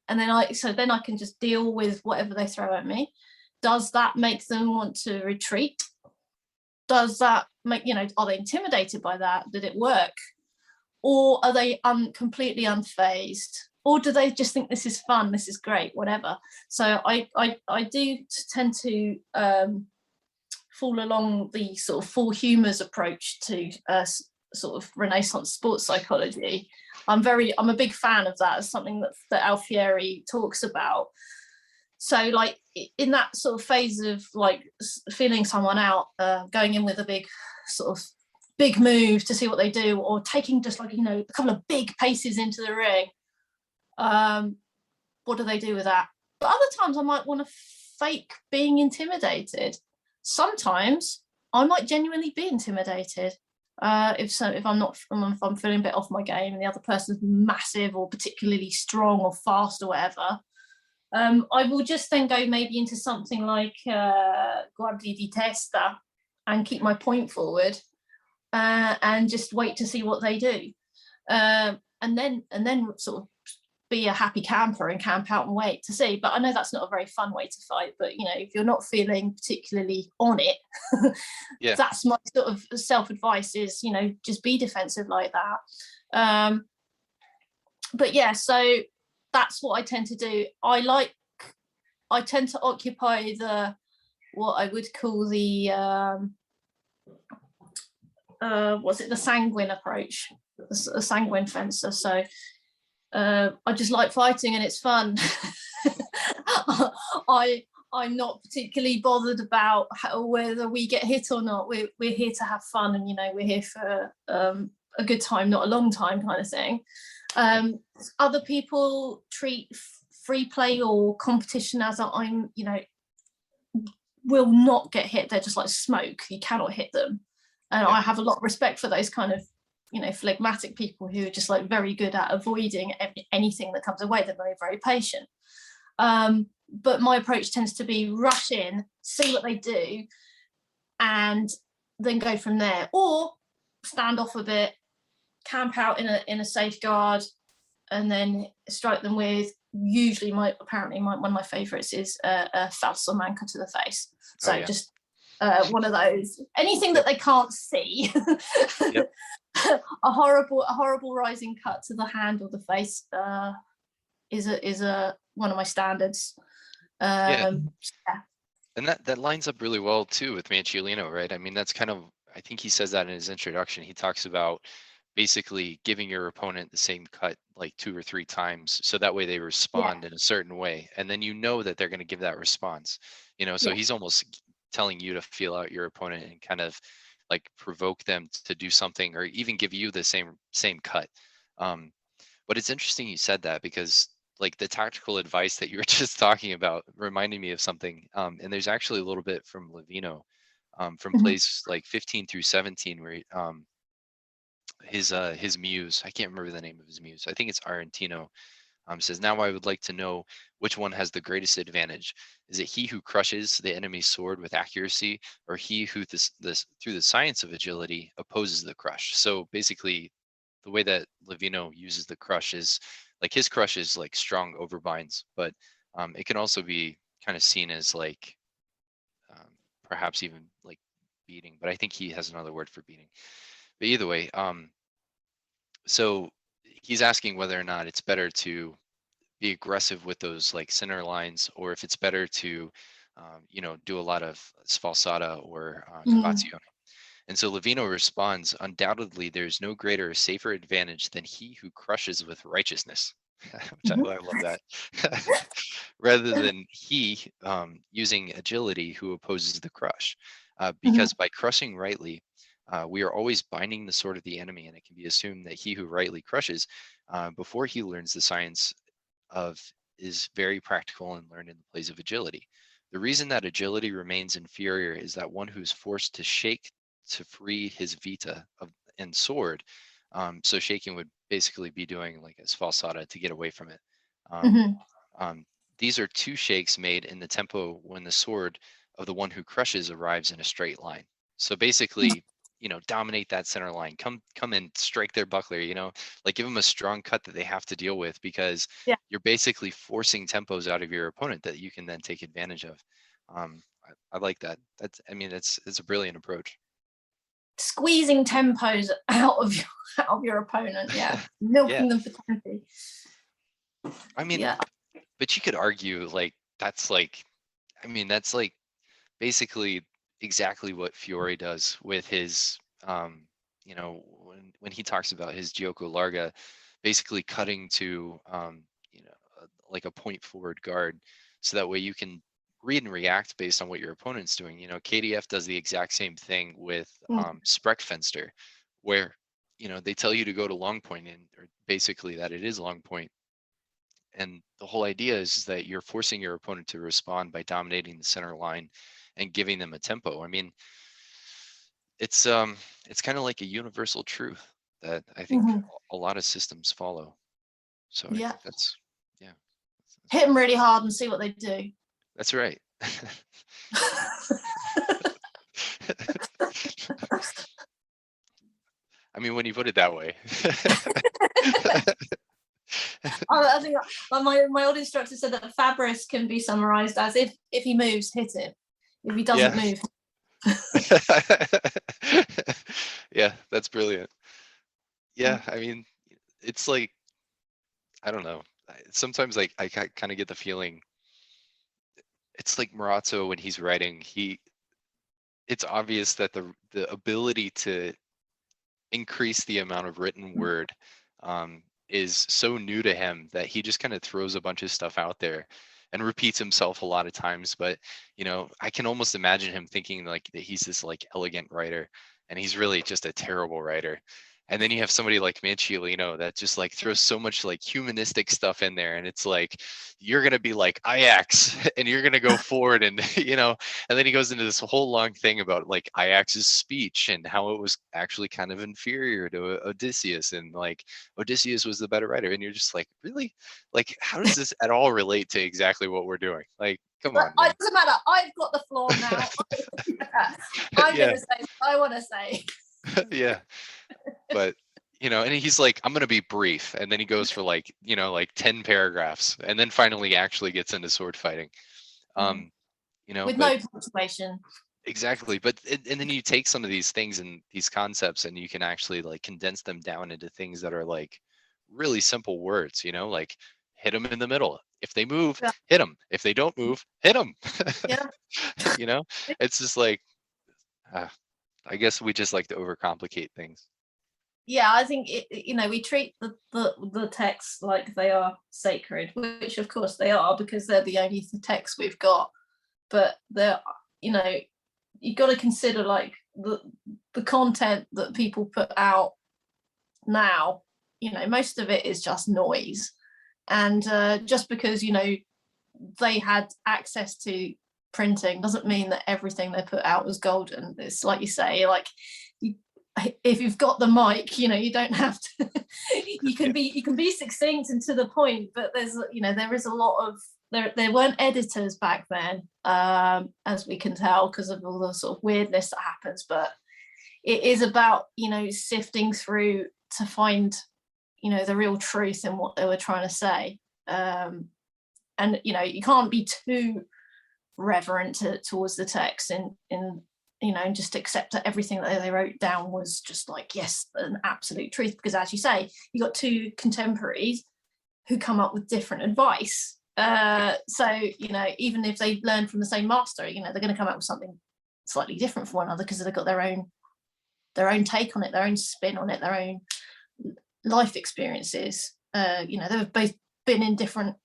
And then I can just deal with whatever they throw at me. Does that make them want to retreat? Does that make, are they intimidated by that? Did it work? Or are they completely unfazed? Or do they just think this is fun, this is great, whatever? So I do tend to fall along the sort of four humours approach to sort of Renaissance sports psychology. I'm a big fan of that, as something that Alfieri talks about. So like in that sort of phase of like feeling someone out, going in with a big move to see what they do, or taking just like, a couple of big paces into the ring, what do they do with that? But other times I might want to fake being intimidated. Sometimes I might genuinely be intimidated, if I'm feeling a bit off my game and the other person's massive or particularly strong or fast or whatever. I will just then go maybe into something like guardia di testa and keep my point forward, and just wait to see what they do, and then sort of be a happy camper and camp out and wait to see. But I know that's not a very fun way to fight, but if you're not feeling particularly on it, that's my sort of self-advice is, just be defensive like that. But yeah, so that's what I tend to do. I tend to occupy what I would call the the sanguine approach, a sanguine fencer. So I just like fighting and it's fun. I'm not particularly bothered about whether we get hit or not. We're here to have fun, and we're here for a good time, not a long time, kind of thing. Other people treat free play or competition as will not get hit. They're just like smoke. You cannot hit them. And I have a lot of respect for those kind of phlegmatic people who are just like very good at avoiding anything that comes away. They're very, very patient. But my approach tends to be rush in, see what they do, and then go from there, or stand off a bit, camp out in a safeguard, and then strike them with, usually one of my favorites is a falso manca to the face. So just one of those, anything that they can't see. Yep. a horrible rising cut to the hand or the face is one of my standards. And that lines up really well too with Manciolino, right? I mean, that's kind of, I think he says that in his introduction. He talks about basically giving your opponent the same cut like 2 or 3 times, so that way they respond in a certain way, and then that they're going to give that response. So he's almost telling you to feel out your opponent and kind of like provoke them to do something, or even give you the same cut. But it's interesting you said that, because like the tactical advice that you were just talking about reminded me of something. And there's actually a little bit from Livino, from plays like 15 through 17, where his muse, I can't remember the name of his muse, I think it's Argentino, says, "Now I would like to know which one has the greatest advantage. Is it he who crushes the enemy's sword with accuracy, or he who through the science of agility opposes the crush?" So basically, the way that Livino uses the crush is like his crush is like strong overbinds, but it can also be kind of seen as like perhaps even like beating, but I think he has another word for beating. But either way, so he's asking whether or not it's better to be aggressive with those like center lines, or if it's better to do a lot of sfalsata or cavazione. And so Livino responds, "Undoubtedly, there's no greater or safer advantage than he who crushes with righteousness," which I love that, rather than he using agility who opposes the crush. Because by crushing rightly, we are always binding the sword of the enemy, and it can be assumed that he who rightly crushes, before he learns the science is very practical and learned in the plays of agility. The reason that agility remains inferior is that one who's forced to shake to free his vita and sword. So shaking would basically be doing like a sfalsata to get away from it. These are 2 shakes made in the tempo when the sword of the one who crushes arrives in a straight line. So basically, dominate that center line, come and strike their buckler, like give them a strong cut that they have to deal with, because you're basically forcing tempos out of your opponent that you can then take advantage of. I like that. It's a brilliant approach. Squeezing tempos out of your opponent, milking them for tempo. But you could argue like that's like basically exactly what Fiore does with his when he talks about his gioco larga, basically cutting to like a point forward guard, so that way you can read and react based on what your opponent's doing. KDF does the exact same thing with Spreckfenster, where they tell you to go to long point, or basically that it is long point. And the whole idea is that you're forcing your opponent to respond by dominating the center line and giving them a tempo. I mean, it's kind of like a universal truth that I think a lot of systems follow. So I think that's hit them really hard and see what they do. That's right. I mean, when you put it that way. I think my old instructor said that Fabris can be summarized as if he moves, hit it. If he doesn't move. Yeah, that's brilliant. Yeah, I mean, it's like, I don't know. Sometimes like I kind of get the feeling it's like Marazzo when he's writing, it's obvious that the ability to increase the amount of written word is so new to him that he just kind of throws a bunch of stuff out there and repeats himself a lot of times. But I can almost imagine him thinking like that he's this like elegant writer, and he's really just a terrible writer. And then you have somebody like Manciolino that just like throws so much like humanistic stuff in there, and it's like you're gonna be like Ajax and you're gonna go forward, and and then he goes into this whole long thing about like Ajax's speech and how it was actually kind of inferior to Odysseus, and like Odysseus was the better writer, and you're just like, really? Like, how does this at all relate to exactly what we're doing? Like, come on, man. It doesn't matter. I've got the floor now. I'm Yeah. going to say what I want to say. Yeah. But and he's like, I'm gonna be brief, and then he goes for like 10 paragraphs, and then finally actually gets into sword fighting. With But no punctuation. exactly. But and then you take some of these things and these concepts, and you can actually like condense them down into things that are like really simple words. Like hit them in the middle. If they move, Yeah. hit them. If they don't move, hit them. Yeah. It's just like, I guess we just like to overcomplicate things. Yeah, I think we treat the texts like they are sacred, which of course they are, because they're the only texts we've got. But they're, you've got to consider like the content that people put out now. Most of it is just noise, and just because they had access to printing doesn't mean that everything they put out was golden. It's like you say, like if you've got the mic, you don't have to. you can be succinct and to the point, but there is a lot of there weren't editors back then, as we can tell, because of all the sort of weirdness that happens. But it is about sifting through to find the real truth in what they were trying to say, and you can't be too reverent towards the text and just accept that everything that they wrote down was just like, yes, an absolute truth, because as you say, you got two contemporaries who come up with different advice, so even if they learn from the same master, they're going to come up with something slightly different from one another, because they've got their own take on it, their own spin on it, their own life experiences. They've both been in different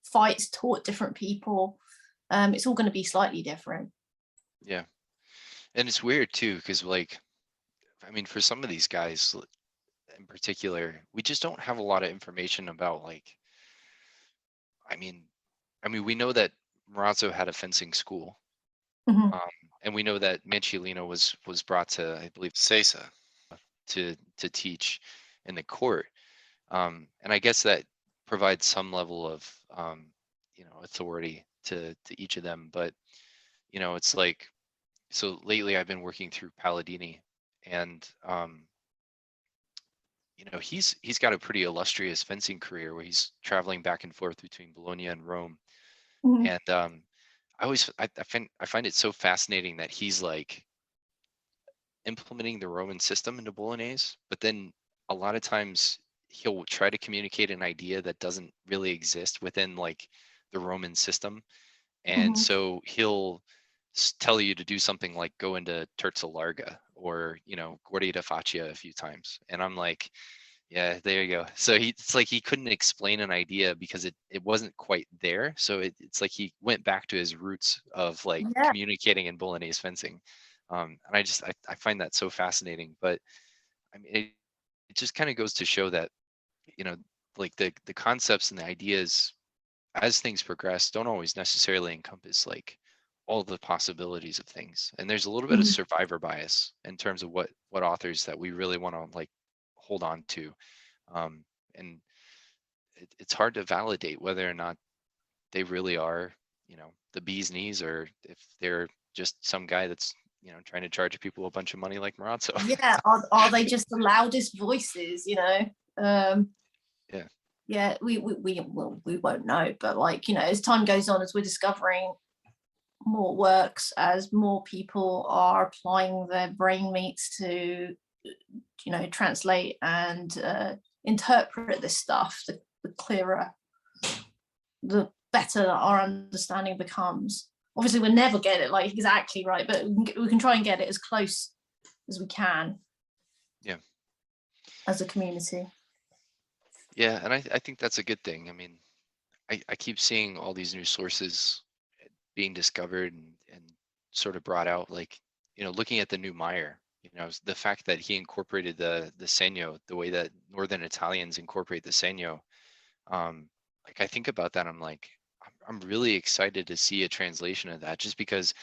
fights, taught different people. It's all going to be slightly different. Yeah. And it's weird too, because like, for some of these guys in particular, we just don't have a lot of information about like, we know that Marazzo had a fencing school, Mm-hmm. and we know that Manciolino was brought to, I believe, Sesa to teach in the court, and I guess that provides some level of authority to each of them. But it's like, so lately I've been working through Palladini, and he's got a pretty illustrious fencing career where he's traveling back and forth between Bologna and Rome. Mm-hmm. And I find it so fascinating that he's like implementing the Roman system into Bolognese, but then a lot of times he'll try to communicate an idea that doesn't really exist within like the Roman system. And Mm-hmm. so he'll tell you to do something like go into terza larga or guardia da faccia a few times, and I'm like, yeah, there you go. So it's like he couldn't explain an idea because it wasn't quite there. So it's like he went back to his roots of like communicating in Bolognese fencing, and I find that so fascinating. But it just kind of goes to show that like the concepts and the ideas as things progress don't always necessarily encompass like all the possibilities of things, and there's a little bit of survivor bias in terms of what authors that we really want to like hold on to, and it's hard to validate whether or not they really are the bee's knees, or if they're just some guy that's trying to charge people a bunch of money like Marazzo. Yeah, are they just the loudest voices? Yeah, we won't know, but like as time goes on, as we're discovering more works, as more people are applying their brain meats to translate and interpret this stuff, the clearer, the better our understanding becomes. Obviously we'll never get it like exactly right, but we can try and get it as close as we can, as a community. And I think that's a good thing. I keep seeing all these new sources being discovered and sort of brought out, like looking at the new Meyer, The fact that he incorporated the segno, the way that Northern Italians incorporate the segno. Like I think about that, I'm like, I'm really excited to see a translation of that, just because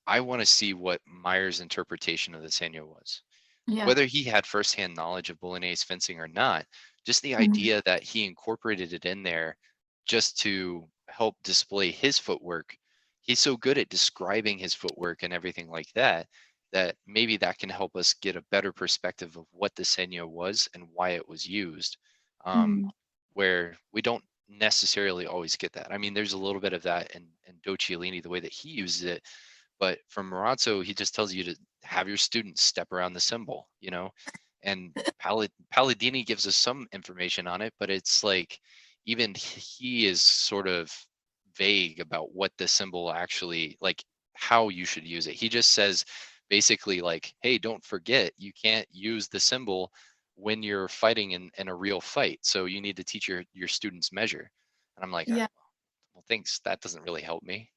I want to see what Meyer's interpretation of the segno was. Yeah. Whether he had firsthand knowledge of Bolognese fencing or not, just the Mhm. idea that he incorporated it in there just to help display his footwork. He's so good at describing his footwork and everything like that, that maybe that can help us get a better perspective of what the segno was and why it was used, um, Mm. where we don't necessarily always get that. I mean, there's a little bit of that in Docciolini, the way that he uses it, but from Marazzo, he just tells you to have your students step around the symbol. And Palladini gives us some information on it, but it's like even he is sort of vague about what the symbol actually, like how you should use it. He just says basically like, hey, don't forget, you can't use the symbol when you're fighting in a real fight. So you need to teach your students measure. And I'm like, Yeah. well, thanks. That doesn't really help me,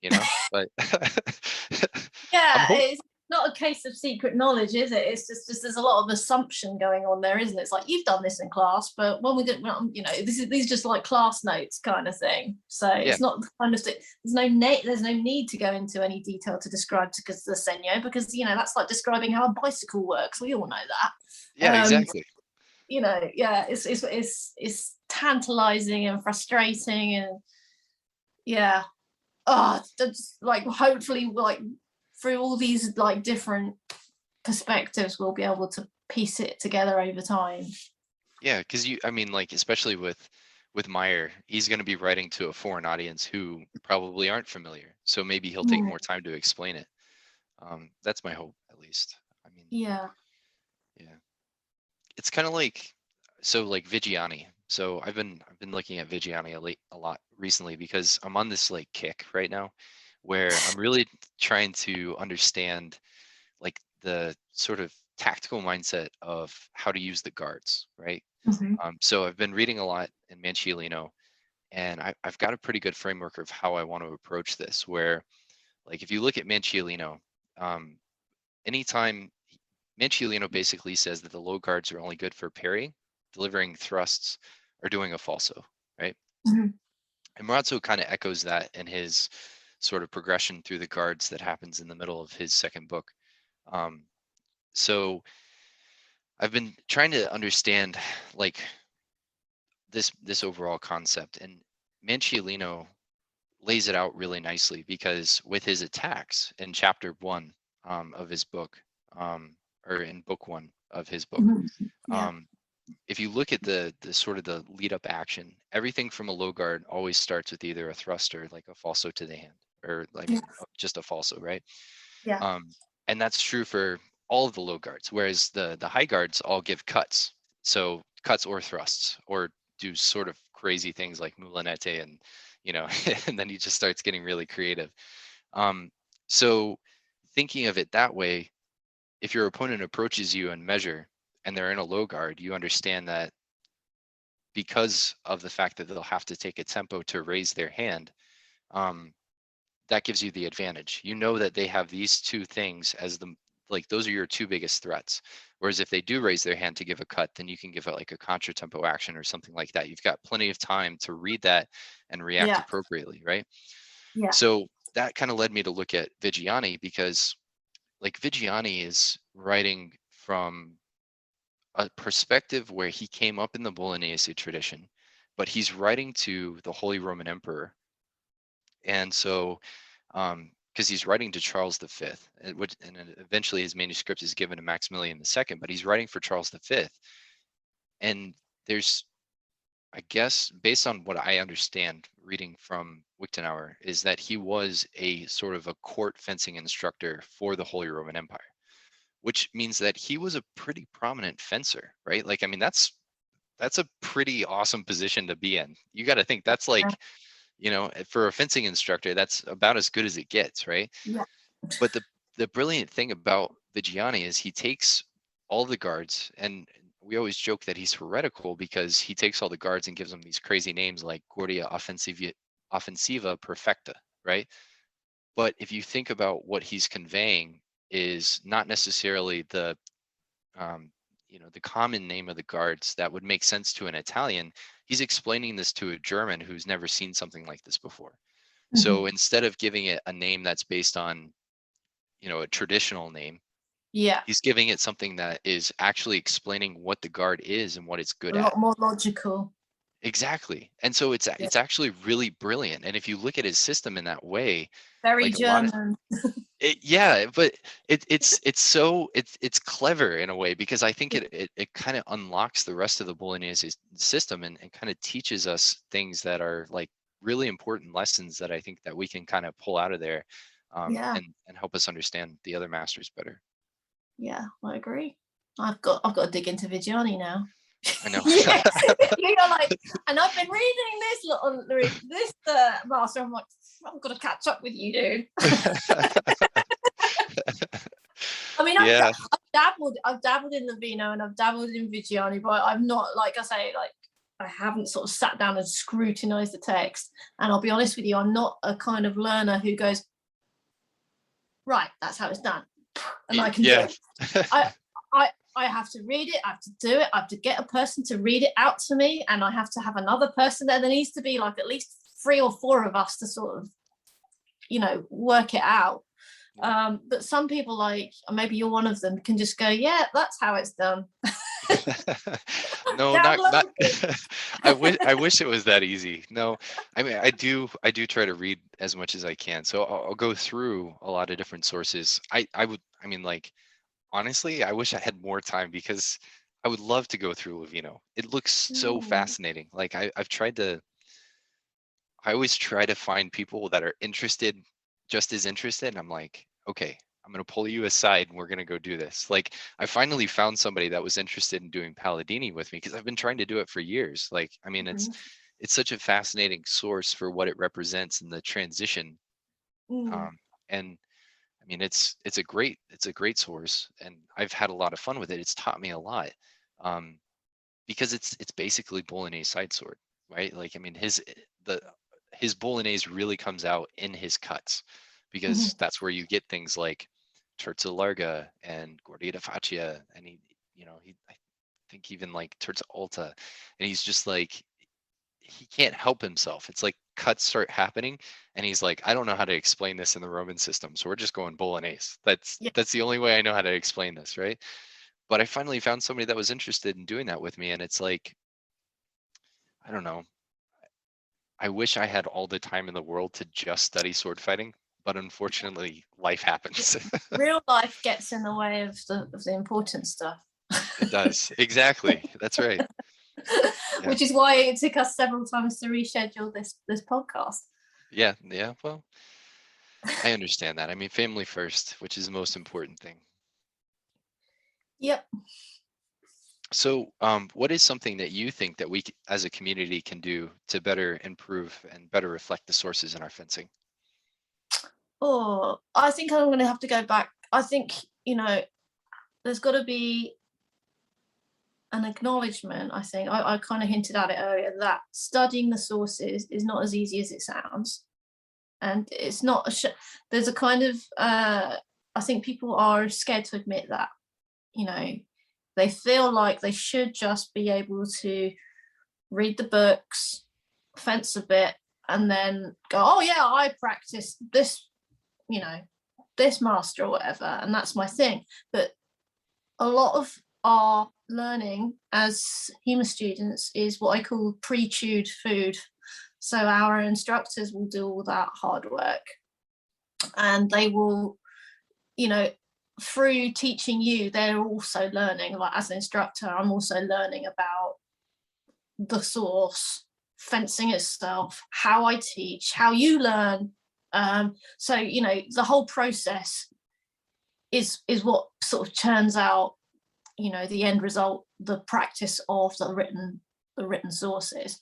but I'm Yeah, hoping. it's not a case of secret knowledge, is it? It's just there's a lot of assumption going on there, isn't it? It's like you've done this in class, but when we didn't, these are just like class notes kind of thing. So Yeah, it's not kind of there's no need to go into any detail to describe because the senyo, because that's like describing how a bicycle works. We all know that. yeah, exactly. Yeah, it's tantalizing and frustrating and yeah. That's like hopefully like through all these like different perspectives we'll be able to piece it together over time. Yeah, because I mean, like especially with Meyer, he's going to be writing to a foreign audience who probably aren't familiar. So maybe he'll take Mm. more time to explain it. That's my hope, at least. I mean, Yeah. yeah, it's kind of like Vigiani. So I've been looking at Vigiani a lot recently because I'm on this like kick right now, where I'm really trying to understand like the sort of tactical mindset of how to use the guards, right? Mhm. So I've been reading a lot in Manciolino, and I've got a pretty good framework of how I want to approach this. Where, like, if you look at Manciolino, um, anytime Manciolino basically says that the low guards are only good for parrying, delivering thrusts, or doing a falso, right? Mhm. And Marazzo kind of echoes that in his sort of progression through the guards that happens in the middle of his second book. Um, so I've been trying to understand like this overall concept, and Manciolino lays it out really nicely because with his attacks in chapter one of his book, or in book one of his book, Mhm. Yeah. um, if you look at the sort of the lead up action, everything from a low guard always starts with either a thrust or like a falso to the hand, or I Yeah. mean just a falso, right? Yeah. Um, and that's true for all of the low guards, whereas the high guards all give cuts, so cuts or thrusts, or do sort of crazy things like mulinete, and and then he just starts getting really creative. Um, so thinking of it that way, if your opponent approaches you and measure and they're in a low guard, you understand that because of the fact that they'll have to take a tempo to raise their hand, um, that gives you the advantage. You know that they have these two things as like those are your two biggest threats. Whereas if they do raise their hand to give a cut, then you can give it like a contra tempo action or something like that. You've got plenty of time to read that and react Yeah. appropriately, right? Yeah. So that kind of led me to look at Vigiani, because like Vigiani is writing from a perspective where he came up in the Bolognese tradition, but he's writing to the Holy Roman Emperor. And so, because he's writing to Charles V, and then eventually his manuscript is given to Maximilian II, but he's writing for Charles V. And there's, I guess, based on what I understand reading from Wichtenauer, is that he was a sort of a court fencing instructor for the Holy Roman Empire, which means that he was a pretty prominent fencer, right? Like, I mean, that's a pretty awesome position to be in. You got to think that's like, for a fencing instructor, that's about as good as it gets, right? Yeah. But the brilliant thing about Vigiani is he takes all the guards, and we always joke that he's heretical because he takes all the guards and gives them these crazy names like Guardia Offensiva Perfecta, right? But if you think about what he's conveying is not necessarily the common name of the guards that would make sense to an Italian, he's explaining this to a German who's never seen something like this before. So instead of giving it a name that's based on, a traditional name, Yeah, he's giving it something that is actually explaining what the guard is and what it's good a at. lot more logical. Exactly. And so it's Yeah. it's actually really brilliant. And if you look at his system in that way, Very like a lot of German. yeah, but it's clever in a way, because I think it kind of unlocks the rest of the Bolognese system, and kind of teaches us things that are like really important lessons that I think that we can kind of pull out of there, Yeah, and help us understand the other masters better. yeah, I agree. I've got to dig into Vigiani now. I know. Yeah, you're like, and I've been reading this master. I'm like, I've got to catch up with you, dude. I mean, Yeah. I've dabbled in the vino and I've dabbled in Vigiani, but I'm not, like I say, like I haven't sort of sat down and scrutinized the text. And I'll be honest with you, I'm not a kind of learner who goes, right, that's how it's done, and I can do Yeah. it. I have to read it, I have to do it, I have to get a person to read it out to me, and I have to have another person there. There needs to be like at least 3 or 4 of us to sort of, work it out. But some people, like maybe you're one of them, can just go, yeah, that's how it's done. No, not I wish it was that easy. No, I mean, I do try to read as much as I can. So I'll go through a lot of different sources. I mean, like, honestly, I wish I had more time, because I would love to go through Livino. It looks so fascinating. Like I always try to find people that are interested, just as interested. And I'm like, okay, I'm going to pull you aside and we're going to go do this. Like, I finally found somebody that was interested in doing Palladini with me, because I've been trying to do it for years. Like, I mean, it's such a fascinating source for what it represents in the transition. And I mean, it's a great source, and I've had a lot of fun with it. It's taught me a lot, because it's basically Bolognese side sword, right? Like, I mean, his Bolognese really comes out in his cuts, because that's where you get things like Terza Larga and Gordita Faccia, and I think even like Terza Alta, and he's just like, he can't help himself. It's like cuts start happening, and he's like, I don't know how to explain this in the Roman system, so we're just going Bolognese. Yeah. That's the only way I know how to explain this, right? But I finally found somebody that was interested in doing that with me, and it's like, I don't know. I wish I had all the time in the world to just study sword fighting, but unfortunately, life happens. Real life gets in the way of the important stuff. It does. Exactly. That's right. Yeah. Which is why it took us several times to reschedule this podcast. Yeah. Well, I understand that. I mean, family first, which is the most important thing. Yep. So, what is something that you think that we as a community can do to better improve and better reflect the sources in our fencing? Oh, I think I'm going to have to go back. I think, there's got to be an acknowledgement. I think I kind of hinted at it earlier, that studying the sources is not as easy as it sounds. And it's not, there's a kind of, I think people are scared to admit that, they feel like they should just be able to read the books, fence a bit, and then go, oh yeah, I practice this, this master or whatever, and that's my thing. But a lot of our learning as HEMA students is what I call pre-chewed food. So our instructors will do all that hard work, and they will, through teaching you, they're also learning. Like, as an instructor, I'm also learning about the source, fencing itself, how I teach, how you learn. So the whole process is what sort of churns out, the end result, the practice of the written sources.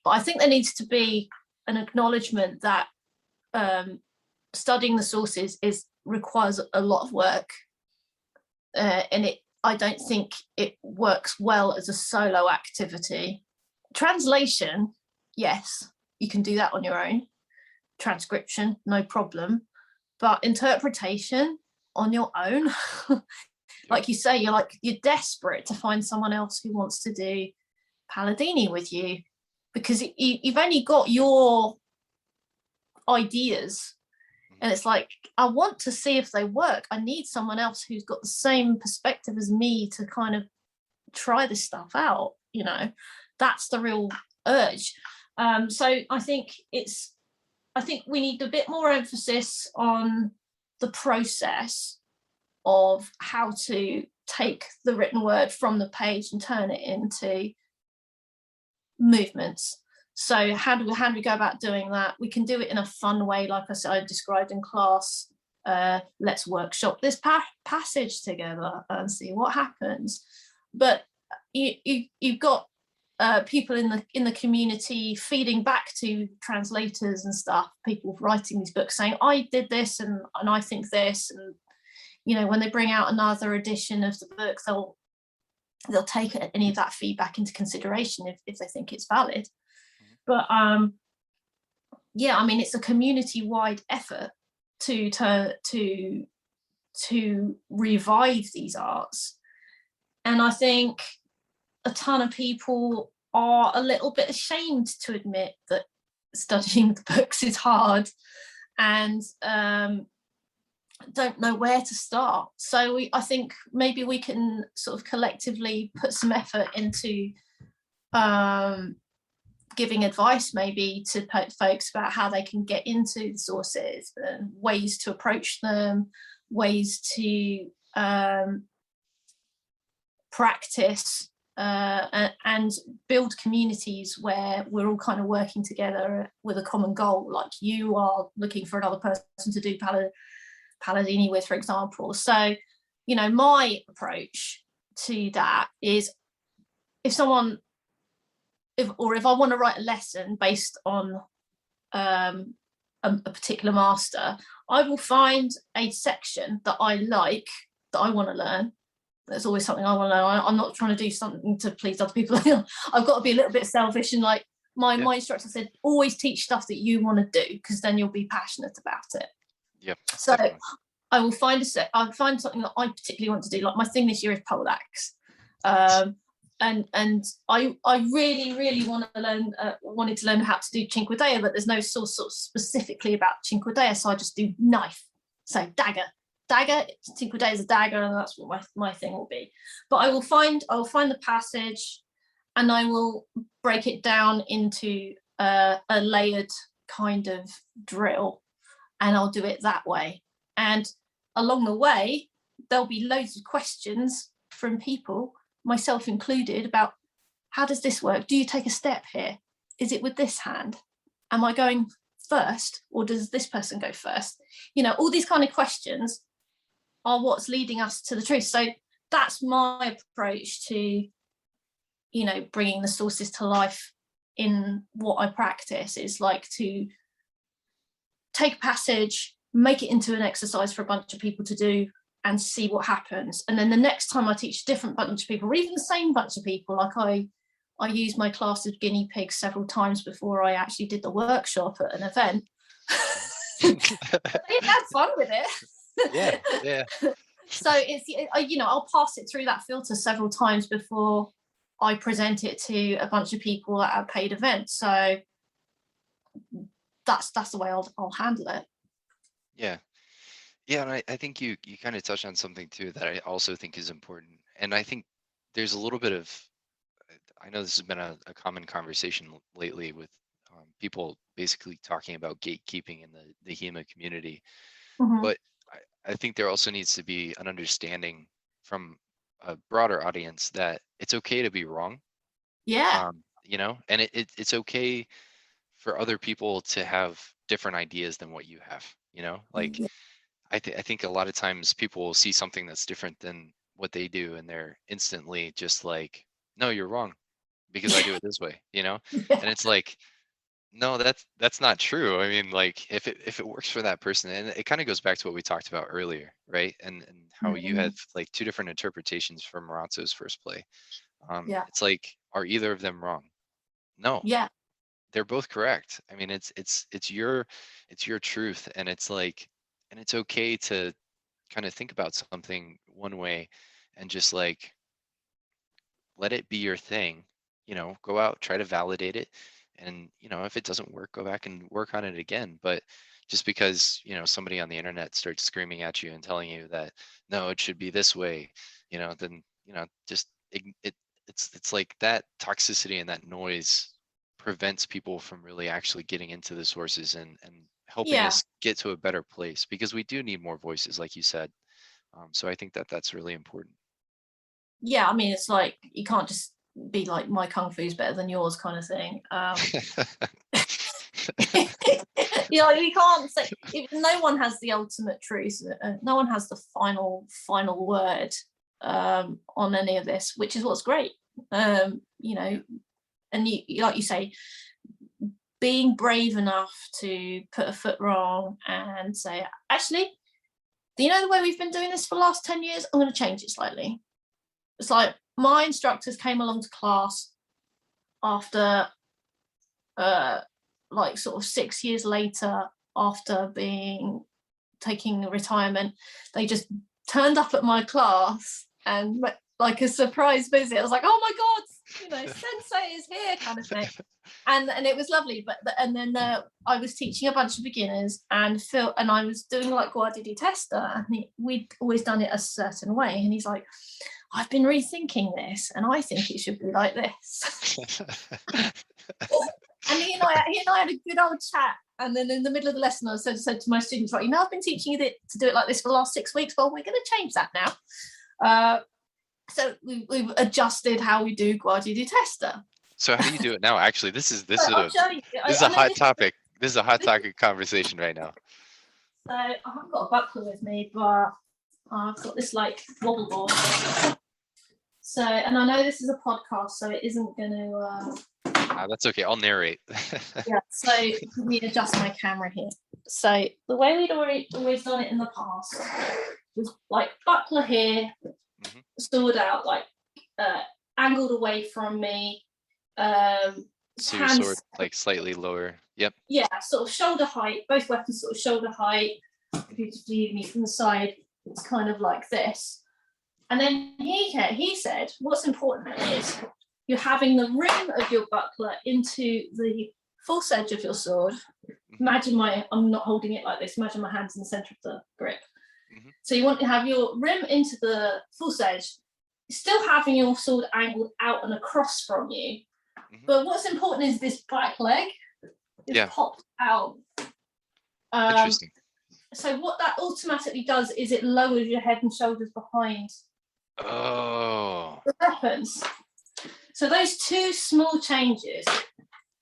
But I think there needs to be an acknowledgement that studying the sources requires a lot of work, and I don't think it works well as a solo activity. Translation, yes, you can do that on your own. Transcription, no problem. But interpretation on your own, like you say, you're desperate to find someone else who wants to do Palladini with you, because you've only got your ideas, and it's like, I want to see if they work. I need someone else who's got the same perspective as me to kind of try this stuff out, you know. That's the real urge. So I think we need a bit more emphasis on the process of how to take the written word from the page and turn it into movements. So how do we go about doing that? We can do it in a fun way, like I said, I described in class. Let's workshop this passage together and see what happens. But you've got people in the community feeding back to translators and stuff, people writing these books saying, I did this and I think this, and you know, when they bring out another edition of the book, they'll take any of that feedback into consideration if they think it's valid. But yeah, I mean, it's a community-wide effort to revive these arts, and I think a ton of people are a little bit ashamed to admit that studying the books is hard, and don't know where to start. So I think maybe we can sort of collectively put some effort into giving advice maybe to folks about how they can get into the sources and ways to approach them, ways to practice and build communities where we're all kind of working together with a common goal, like you are looking for another person to do Palladini with, for example. So, you know, my approach to that is, if I want to write a lesson based on a particular master, I will find a section that I like, that I want to learn. There's always something I want to learn. I'm not trying to do something to please other people. I've got to be a little bit selfish, and like my instructor said, always teach stuff that you want to do, because then you'll be passionate about it. Yep. So definitely. I will find I'll find something that I particularly want to do. Like my thing this year is poleaxe. And I really wanted to learn how to do Cinque Dea, but there's no source sort of specifically about Cinque Dea, so I just do knife. So dagger, Cinque Dea is a dagger, and that's what my thing will be. But I will find the passage, and I will break it down into a layered kind of drill, and I'll do it that way. And along the way, there'll be loads of questions from people, myself included, about how does this work? Do you take a step here? Is it with this hand? Am I going first, or does this person go first? You know, all these kind of questions are what's leading us to the truth. So that's my approach to, you know, bringing the sources to life in what I practice, is like to take a passage, make it into an exercise for a bunch of people to do, and see what happens. And then the next time I teach a different bunch of people, or even the same bunch of people, like I used my class of guinea pigs several times before I actually did the workshop at an event. I had fun with it. Yeah. So it's, you know, I'll pass it through that filter several times before I present it to a bunch of people at a paid event. So that's the way I'll handle it. Yeah, and I think you kind of touched on something too that I also think is important. And I think there's a little bit of, I know this has been a common conversation lately with people basically talking about gatekeeping in the HEMA community. Mm-hmm. But I think there also needs to be an understanding from a broader audience that it's okay to be wrong. Yeah. You know, and it's okay for other people to have different ideas than what you have, you know, like I think a lot of times people will see something that's different than what they do, and they're instantly just like, no, you're wrong because I do it this way, you know? Yeah. And it's like, no, that's not true. I mean, like if it works for that person, and it kind of goes back to what we talked about earlier, right? And how you had like two different interpretations for Marazzo's first play. It's like, are either of them wrong? No. Yeah. They're both correct. I mean, it's your truth, and it's like, and it's okay to kind of think about something one way and just like let it be your thing. Go out, try to validate it. And, if it doesn't work, go back and work on it again. But just because, somebody on the internet starts screaming at you and telling you that, no, it should be this way, then, just it's like that toxicity and that noise prevents people from really actually getting into the sources and helping Yeah, us get to a better place, because we do need more voices, like you said. So I think that that's really important. yeah. I mean, it's like you can't just be like my kung fu's better than yours kind of thing. You can't say no one has the ultimate truth. No one has the final word on any of this, which is what's great. And you like you say, being brave enough to put a foot wrong and say, actually, the way we've been doing this for the last 10 years, I'm going to change it slightly. It's like my instructors came along to class after like sort of 6 years later, after taking retirement. They just turned up at my class and like a surprise visit. I was like, oh my god, sensei is here, kind of thing. And it was lovely. And then I was teaching a bunch of beginners, and Phil and I was doing like Guardia di Testa, and we'd always done it a certain way, and he's like, I've been rethinking this, and I think it should be like this. And he and I had a good old chat. And then in the middle of the lesson, I said to my students, right, I've been teaching you to do it like this for the last 6 weeks. Well, we're going to change that now. So we've adjusted how we do Guardia di Testa. So how do you do it now? Actually, this is a hot topic. This is a hot topic conversation right now. So I haven't got a buckler with me, but I've got this like wobble board. So, and I know this is a podcast, so it isn't going to. That's okay. I'll narrate. Yeah. So let me adjust my camera here. So the way we'd always done it in the past was like buckler here, sword out, like angled away from me. So your sword like slightly lower. Yep. Yeah, sort of shoulder height. Both weapons sort of shoulder height. If you just view me from the side, it's kind of like this. And then he said, what's important is you're having the rim of your buckler into the false edge of your sword. Imagine I'm not holding it like this. Imagine my hand's in the center of the grip. So you want to have your rim into the false edge, still having your sword angled out and across from you. But what's important is this back leg is popped out. Interesting. So what that automatically does is it lowers your head and shoulders behind the weapons. So those two small changes,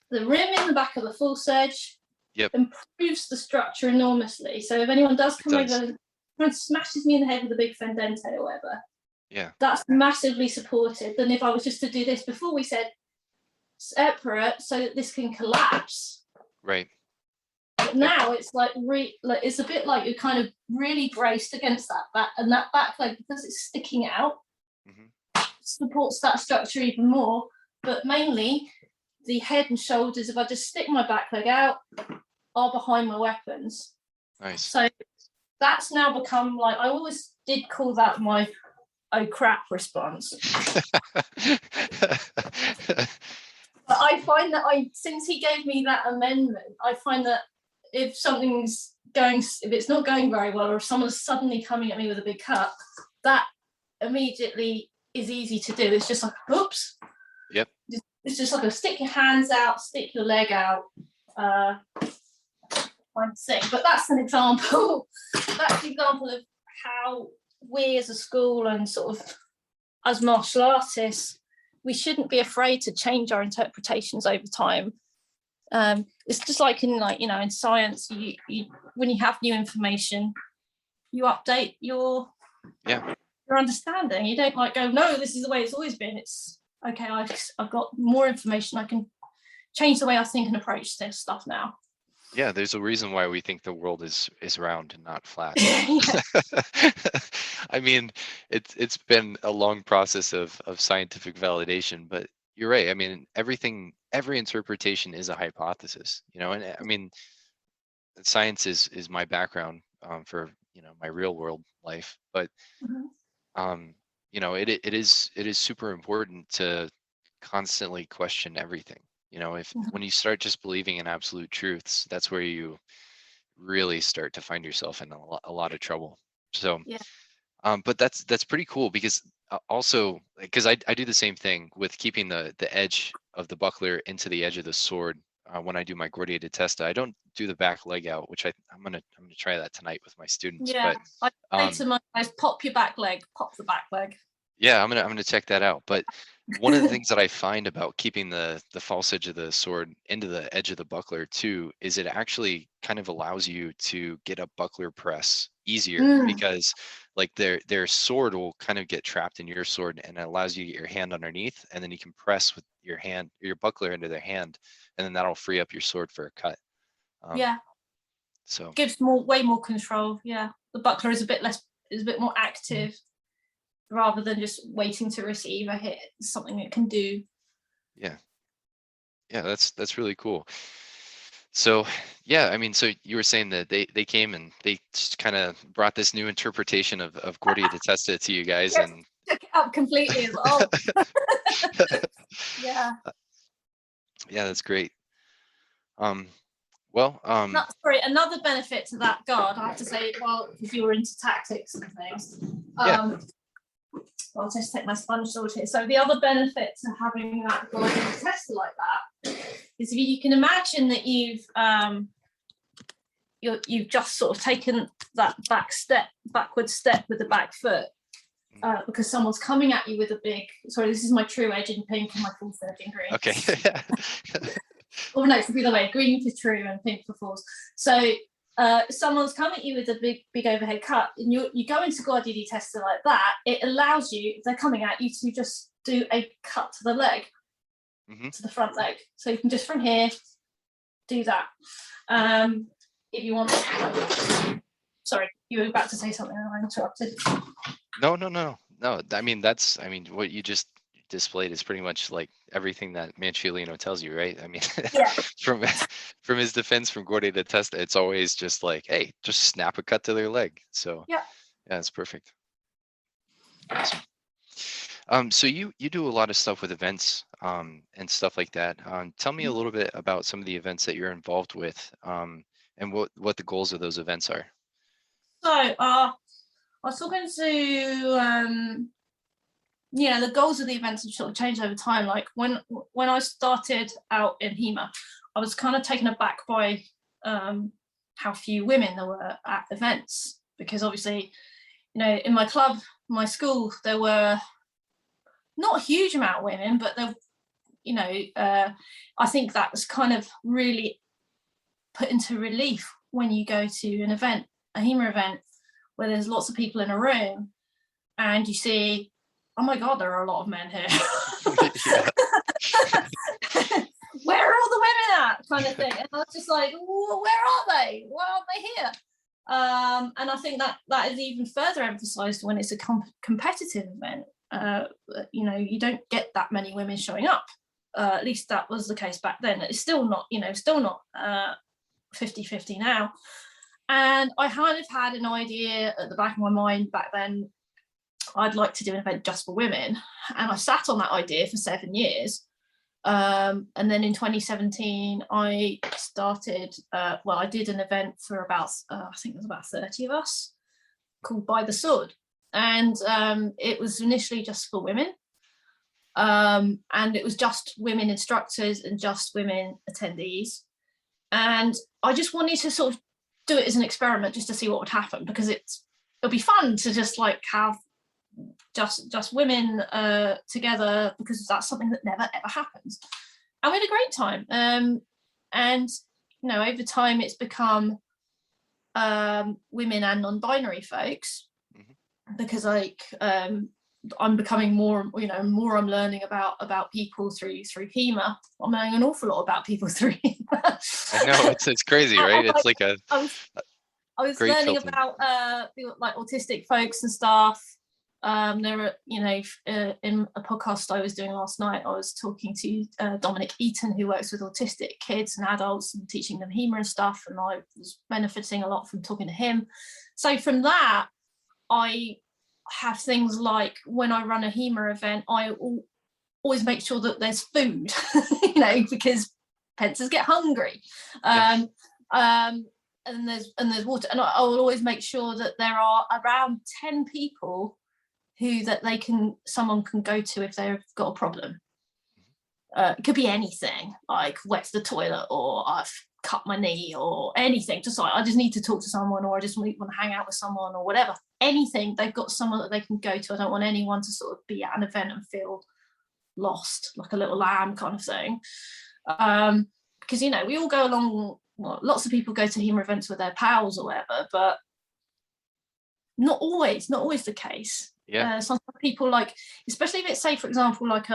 the rim in the back of the false edge, improves the structure enormously. So if anyone does come over and smashes me in the head with a big fendente or whatever, that's massively supported than if I was just to do this. Before we said separate so that this can collapse. Right. But now it's like it's a bit like you're kind of really braced against that back, and that back leg, because it's sticking out, supports that structure even more. But mainly the head and shoulders, if I just stick my back leg out, are behind my weapons. Nice. So that's now become like, I always did call that my oh crap response. But I find that since he gave me that amendment, I find that if it's not going very well, or if someone's suddenly coming at me with a big cut, that immediately is easy to do. It's just like, oops. Yep. It's just like a stick your hands out, stick your leg out. I'm saying, but that's an example. That's an example of how we as a school and sort of as martial artists, we shouldn't be afraid to change our interpretations over time. It's just like in science, you when you have new information, you update your understanding. You don't like go, no, this is the way it's always been. It's okay, I've got more information. I can change the way I think and approach this stuff now. Yeah, there's a reason why we think the world is round and not flat. I mean, it's been a long process of scientific validation, but you're right. I mean, every interpretation is a hypothesis, and I mean, science is my background for my real world life, but it is super important to constantly question everything. If Mhm. when you start just believing in absolute truths, that's where you really start to find yourself in a lot of trouble. So, Yeah. but that's pretty cool because also because I do the same thing with keeping the edge of the buckler into the edge of the sword when I do my guardia di testa. I don't do the back leg out, which I'm gonna try that tonight with my students. Yeah. But I say to um, my guys, pop your back leg, pop the back leg. yeah, I'm gonna check that out. But one of the things that I find about keeping the false edge of the sword into the edge of the buckler too is it actually kind of allows you to get a buckler press easier Mm, because like their sword will kind of get trapped in your sword and it allows you to get your hand underneath and then you can press with your hand your buckler into their hand and then that'll free up your sword for a cut. Um, yeah. so Gives way more control. Yeah. The buckler is a bit more active rather than just waiting to receive a hit. It's something it can do. yeah, yeah, that's really cool. So, yeah, I mean, so you were saying that they came and they just kind of brought this new interpretation of Gordia to test it to you guys, Yes, and took it up completely as well. Yeah. yeah, that's great. Um, well, Sorry, another benefit to that guard, I have to say, well, if you were into tactics and things, yeah, well, I'll just take my sponge sword here. So the other benefit to having that guard in a tester like that is if you can imagine that you've just sort of taken that backward step with the back foot. Because someone's coming at you with a big, sorry, this is my true edge in pink and my full third in green. okay, Oh no, it's the other way, green for true and pink for false. So someone's come at you with a big overhead cut and you go into Guardia di Testa like that, it allows you, if they're coming at you, to just do a cut to the leg, hmm to the front leg. So you can just from here do that. If you want, sorry, you were about to say something and I interrupted. no, no, no, no. I mean, what you just displayed is pretty much like everything that Manciolino tells you, right? I mean, Yeah. from from his defense from Gordia to Testa, it's always just like, hey, just snap a cut to their leg. So Yeah. yeah, it's perfect. Awesome. So you do a lot of stuff with events and stuff like that. Tell me a little bit about some of the events that you're involved with and what the goals of those events are. So I was talking to the goals of the events have sort of changed over time. Like when I started out in HEMA, I was kind of taken aback by how few women there were at events, because obviously, in my club, my school, there were not a huge amount of women, but there, I think that was kind of really put into relief when you go to an event, a HEMA event, where there's lots of people in a room and you see, oh my God, there are a lot of men here. Yeah. Where are all the women at? Kind of thing. And I was just like, well, where are they? Why aren't they here? And I think that is even further emphasized when it's a competitive event. You don't get that many women showing up. At least that was the case back then. It's still not 50-50 now. And I kind of had an idea at the back of my mind back then, I'd like to do an event just for women. And I sat on that idea for 7 years. And then in 2017, I started, I did an event for about, I think it was about 30 of us, called By the Sword. And it was initially just for women. And it was just women instructors and just women attendees. And I just wanted to sort of do it as an experiment just to see what would happen, because it'll be fun to just like have just women together, because that's something that never ever happens. And we had a great time. And over time it's become women and non-binary folks, because I'm becoming more, more I'm learning about people through HEMA. I'm learning an awful lot about people through HEMA. I know it's crazy, right? It's like a I was great learning filter. about like autistic folks and stuff. There were, in a podcast I was doing last night, I was talking to Dominic Eaton, who works with autistic kids and adults and teaching them HEMA and stuff, and I was benefiting a lot from talking to him. So from that, I have things like, when I run a HEMA event, I always make sure that there's food, because fencers get hungry. And there's water, and I will always make sure that there are around 10 people that someone can go to if they've got a problem. It could be anything, like where's the toilet, or I've cut my knee, or anything. Just like, I just need to talk to someone, or I just want to hang out with someone, or whatever. Anything, they've got someone that they can go to. I don't want anyone to sort of be at an event and feel lost, like a little lamb kind of thing. Because we all go along. Well, lots of people go to HEMA events with their pals or whatever, but not always the case. Yeah. Some people, like, especially if it's, say, for example, like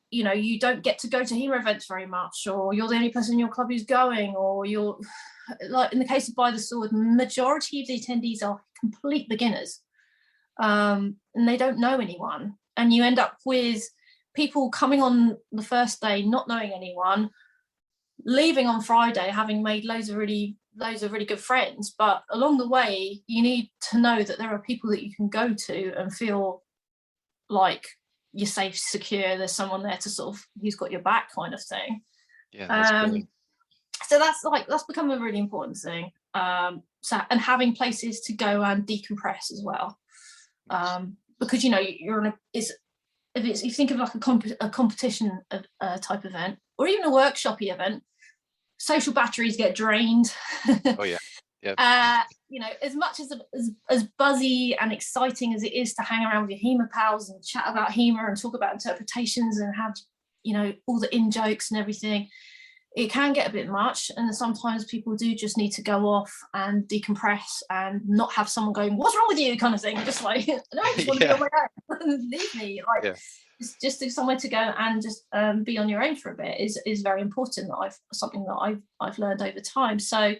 you don't get to go to HEMA events very much, or you're the only person in your club who's going, or you're, like in the case of By the Sword, majority of the attendees are complete beginners, and they don't know anyone, and you end up with people coming on the first day not knowing anyone, leaving on Friday having made loads of really good friends. But along the way, you need to know that there are people that you can go to and feel like you're safe, secure, there's someone there to sort of, who's got your back, kind of thing. Yeah, that's brilliant. So that's become a really important thing. And having places to go and decompress as well. Because you're on if you think of like a competition type event, or even a workshopy event, social batteries get drained. Oh yeah. As much as buzzy and exciting as it is to hang around with your HEMA pals and chat about HEMA and talk about interpretations and have all the in jokes and everything, it can get a bit much, and sometimes people do just need to go off and decompress and not have someone going, "What's wrong with you?" kind of thing. Just like, no, I just want to be on my own. Leave me. Like, just somewhere to go and just be on your own for a bit is very important. Something that I've learned over time. So,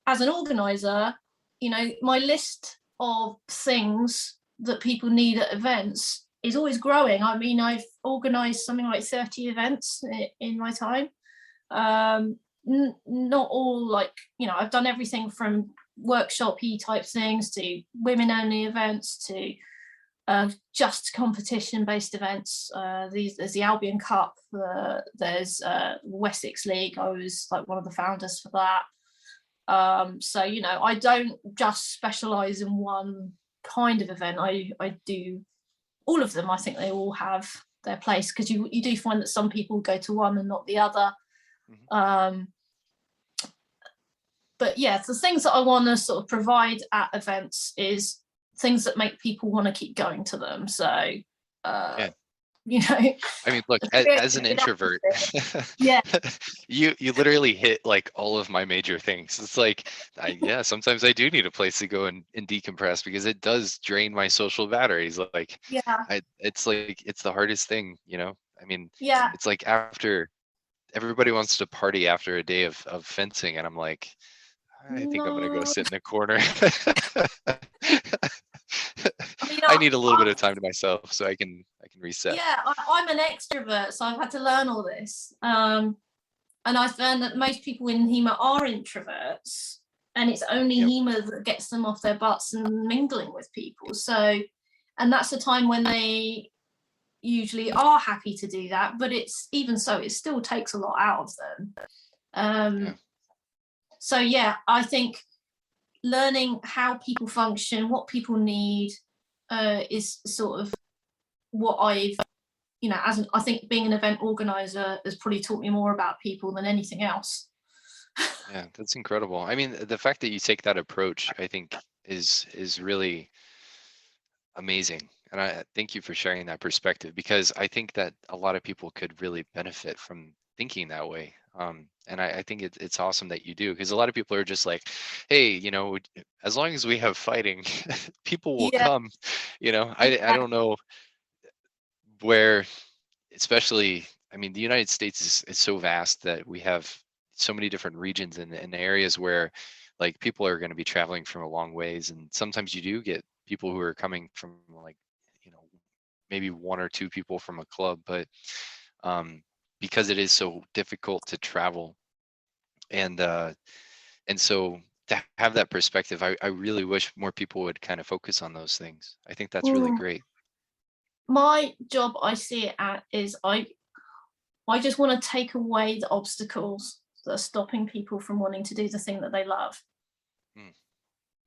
as an organizer, my list of things that people need at events is always growing. I mean, I've organized something like 30 events in my time. Not all, like, I've done everything from workshop-y type things to women-only events to just competition-based events. There's the Albion Cup, there's Wessex League. I was like one of the founders for that. So I don't just specialize in one kind of event. I do all of them. I think they all have their place, because you do find that some people go to one and not the other. But yeah, the things that I want to sort of provide at events is things that make people want to keep going to them. So I mean, look, as an introvert, you literally hit like all of my major things. It's like, sometimes I do need a place to go and decompress, because it does drain my social batteries. Like, it's the hardest thing, I mean, it's like, after everybody wants to party after a day of fencing, and I'm like, I think I'm gonna go sit in the corner. I need a little bit of time to myself so I can reset. Yeah, I'm an extrovert, so I've had to learn all this. And I found that most people in HEMA are introverts, and it's only HEMA that gets them off their butts and mingling with people. So, and that's the time when they usually are happy to do that, but it's even so, it still takes a lot out of them. So I think learning how people function, what people need, is sort of what I've, I think being an event organizer has probably taught me more about people than anything else. Yeah, that's incredible. I mean, the fact that you take that approach, I think, is really amazing. And I thank you for sharing that perspective, because I think that a lot of people could really benefit from thinking that way. And I think it's awesome that you do, because a lot of people are just like, hey, as long as we have fighting, people will come. I don't know where, especially, I mean, the United States is so vast that we have so many different regions and areas where, like, people are going to be traveling from a long ways, and sometimes you do get people who are coming from, like, maybe one or two people from a club, but because it is so difficult to travel, and so to have that perspective, I really wish more people would kind of focus on those things. I think that's really Mm, great. my job, I see it is I just want to take away the obstacles that are stopping people from wanting to do the thing that they love. Mm,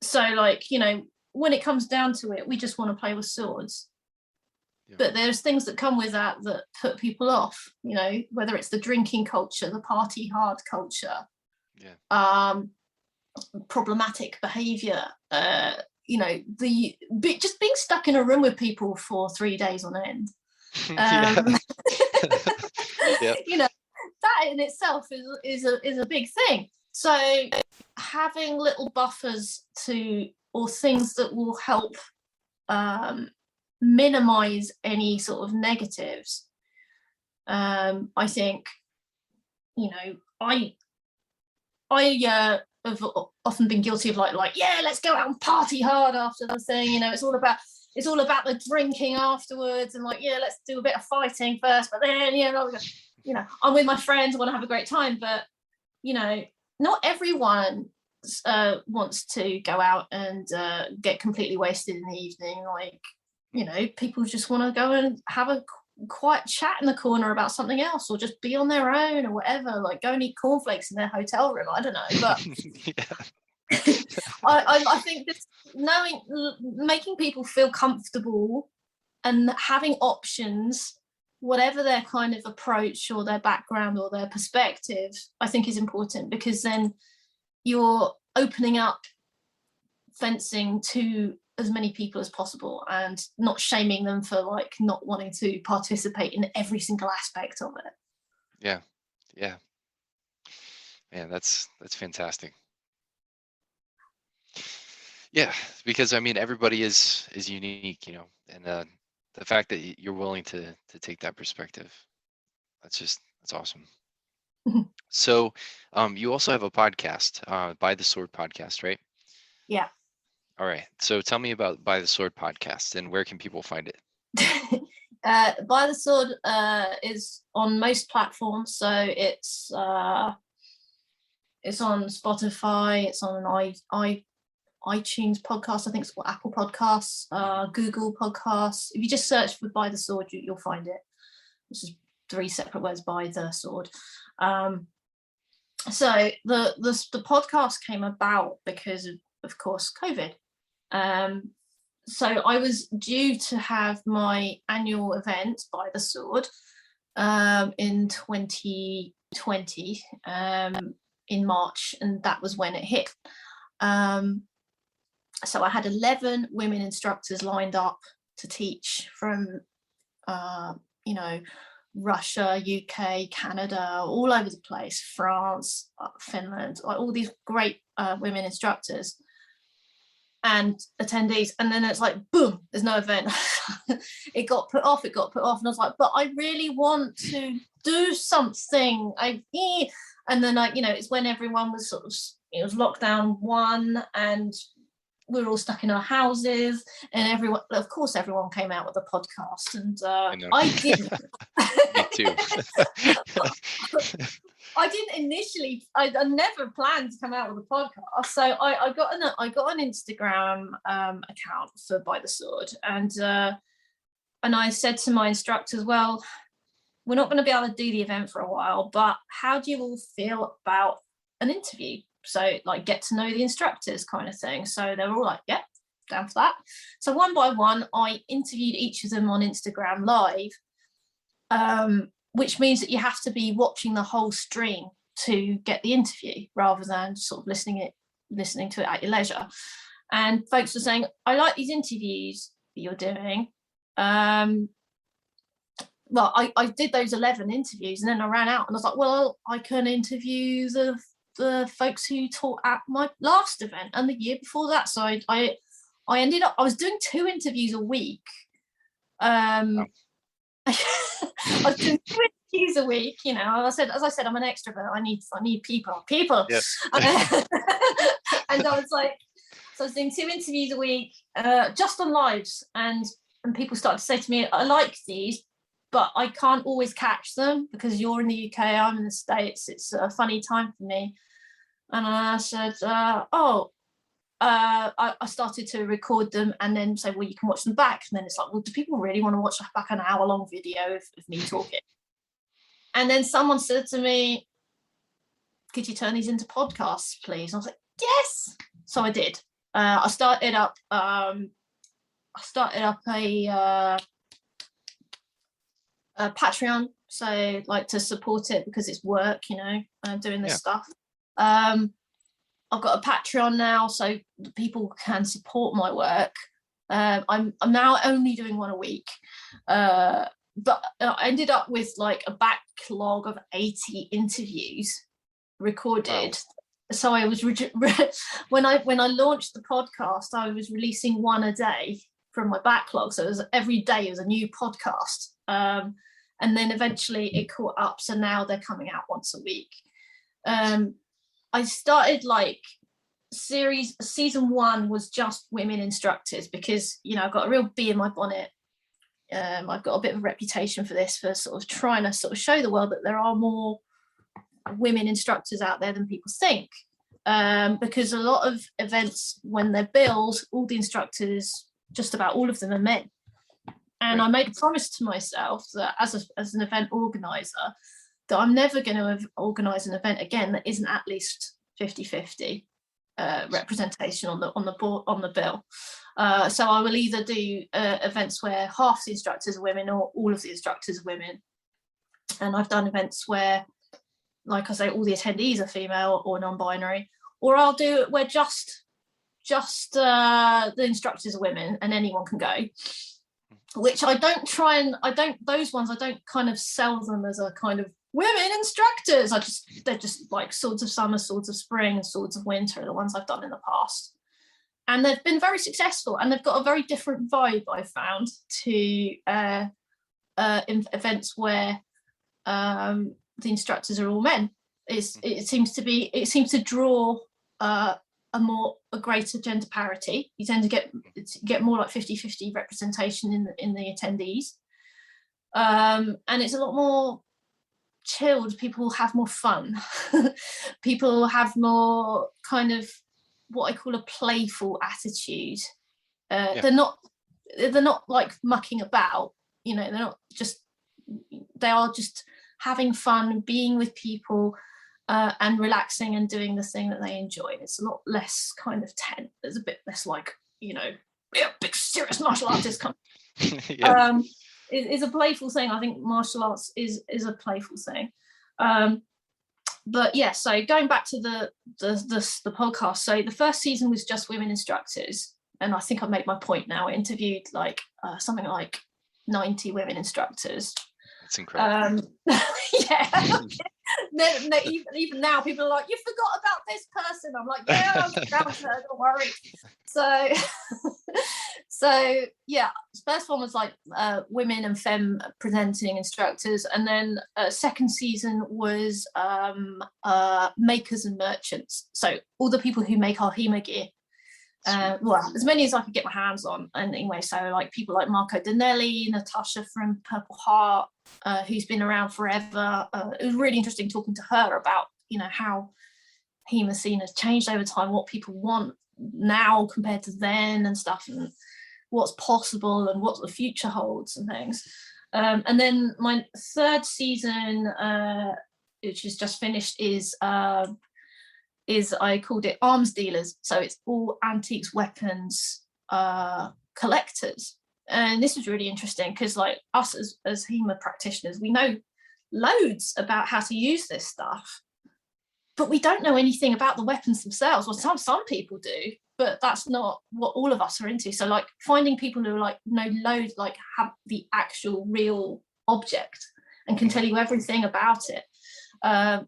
So, like, you know, when it comes down to it, we just want to play with swords. yeah, But there's things that come with that that put people off, you know, whether it's the drinking culture, the party hard culture, yeah, problematic behavior, you know, just being stuck in a room with people for 3 days on end. yeah, Um, yeah, you know, that in itself is a big thing. So having little buffers or things that will help minimize any sort of negatives. I think, you know, I have often been guilty of yeah, let's go out and party hard after the thing. You know, it's all about the drinking afterwards, and like, yeah, let's do a bit of fighting first, but then you know, I'm with my friends, I want to have a great time, but you know, not everyone wants to go out and get completely wasted in the evening. Like, you know, people just want to go and have a quiet chat in the corner about something else, or just be on their own or whatever, like go and eat cornflakes in their hotel room, I don't know. But yeah, I think this making people feel comfortable and having options, whatever their kind of approach or their background or their perspective, I think is important, because then you're opening up fencing to as many people as possible and not shaming them for like not wanting to participate in every single aspect of it. yeah, yeah. Man, that's fantastic. Yeah, because I mean everybody is unique, you know, and the fact that you're willing to take that perspective, that's awesome. So, you also have a podcast, By the Sword podcast, right? Yeah. All right. So tell me about By the Sword podcast and where can people find it? By the Sword is on most platforms, so it's on Spotify, it's on iTunes podcast, I think it's what, Apple Podcasts, Google Podcasts. If you just search for By the Sword, you'll find it. This is 3 separate words, By the Sword. So the podcast came about because of course, COVID. So I was due to have my annual event, By the Sword, in 2020, in March, and that was when it hit. So I had 11 women instructors lined up to teach from, you know, Russia, UK, Canada, all over the place, France, Finland, all these great women instructors and attendees. And then it's like, boom, there's no event. It got put off. And I was like, but I really want to do something. And then you know, it's when everyone was it was lockdown 1 and we were all stuck in our houses, and everyone came out with a podcast, and I know. I didn't. Me too. I didn't initially. I never planned to come out with a podcast, so I got an Instagram account for By the Sword, and I said to my instructors, well, we're not going to be able to do the event for a while, but how do you all feel about an interview? So like get to know the instructors kind of thing. So they were all like, yeah, down for that. So one by one, I interviewed each of them on Instagram live, which means that you have to be watching the whole stream to get the interview rather than sort of listening to it at your leisure. And folks were saying, I like these interviews that you're doing. Well, I did those 11 interviews and then I ran out and I was like, well, I can interview the folks who taught at my last event and the year before that. So I ended up, I was doing 2 interviews a week. I was doing 2 interviews a week, you know. As I said, I'm an extrovert. I need people. Yeah. And I was like, so I was doing 2 interviews a week, just on lives, and people started to say to me, I like these, but I can't always catch them because you're in the UK, I'm in the States. It's a funny time for me. And I said, I started to record them and then say, well, you can watch them back. And then it's like, well, do people really want to watch back an hour-long video of me talking? And then someone said to me, could you turn these into podcasts, please? And I was like, yes. So I did. I started up a Patreon, so like to support it because it's work, doing this stuff. I've got a Patreon now, so people can support my work. I'm now only doing one a week, but I ended up with like a backlog of 80 interviews recorded. Wow. So I was when I launched the podcast, I was releasing one a day from my backlog. So it was every day was a new podcast, and then eventually it caught up. So now they're coming out once a week. I started like season 1 was just women instructors because I've got a real bee in my bonnet. I've got a bit of a reputation for this, for sort of trying to sort of show the world that there are more women instructors out there than people think, because a lot of events when they're billed, all the instructors, just about all of them, are men. And I made a promise to myself that as an event organizer, that I'm never going to organize an event again that isn't at least 50-50 representation on the bill. So I will either do events where half the instructors are women or all of the instructors are women. And I've done events where, like I say, all the attendees are female or non-binary, or I'll do it where just the instructors are women and anyone can go, which those ones I don't kind of sell them as a kind of women instructors. They're just like Swords of Summer, Swords of Spring, and Swords of Winter are the ones I've done in the past. And they've been very successful, and they've got a very different vibe, I've found, to events where the instructors are all men. It seems to draw a greater gender parity. You tend to get more like 50-50 representation in the attendees, and it's a lot more chilled. People have more fun. People have more kind of what I call a playful attitude. They're not like mucking about, they are just having fun, being with people, and relaxing and doing the thing that they enjoy. It's a lot less kind of tense. There's a bit less like, big serious martial artist kind of, it's a playful thing. I think martial arts is a playful thing. But yeah, so going back to the podcast, so the first season was just women instructors, and I think I've made my point now. I interviewed like something like 90 women instructors. That's incredible. Yeah. Even now people are like, you forgot about this person. I'm like, yeah, I'm around her, don't worry. So yeah, first one was like women and femme presenting instructors, and then second season was makers and merchants, so all the people who make our HEMA gear. Well, as many as I could get my hands on. And anyway, so like people like Marco Danelli, Natasha from Purple Heart, who's been around forever. It was really interesting talking to her about, how HEMA scene has changed over time, what people want now compared to then and stuff, and what's possible and what the future holds and things. And then my third season, which is just finished, is I called it Arms Dealers. So it's all antiques, weapons collectors. And this was really interesting because like us as HEMA practitioners, we know loads about how to use this stuff, but we don't know anything about the weapons themselves. Well, some people do, but that's not what all of us are into. So like finding people who like know loads, like have the actual real object and can tell you everything about it,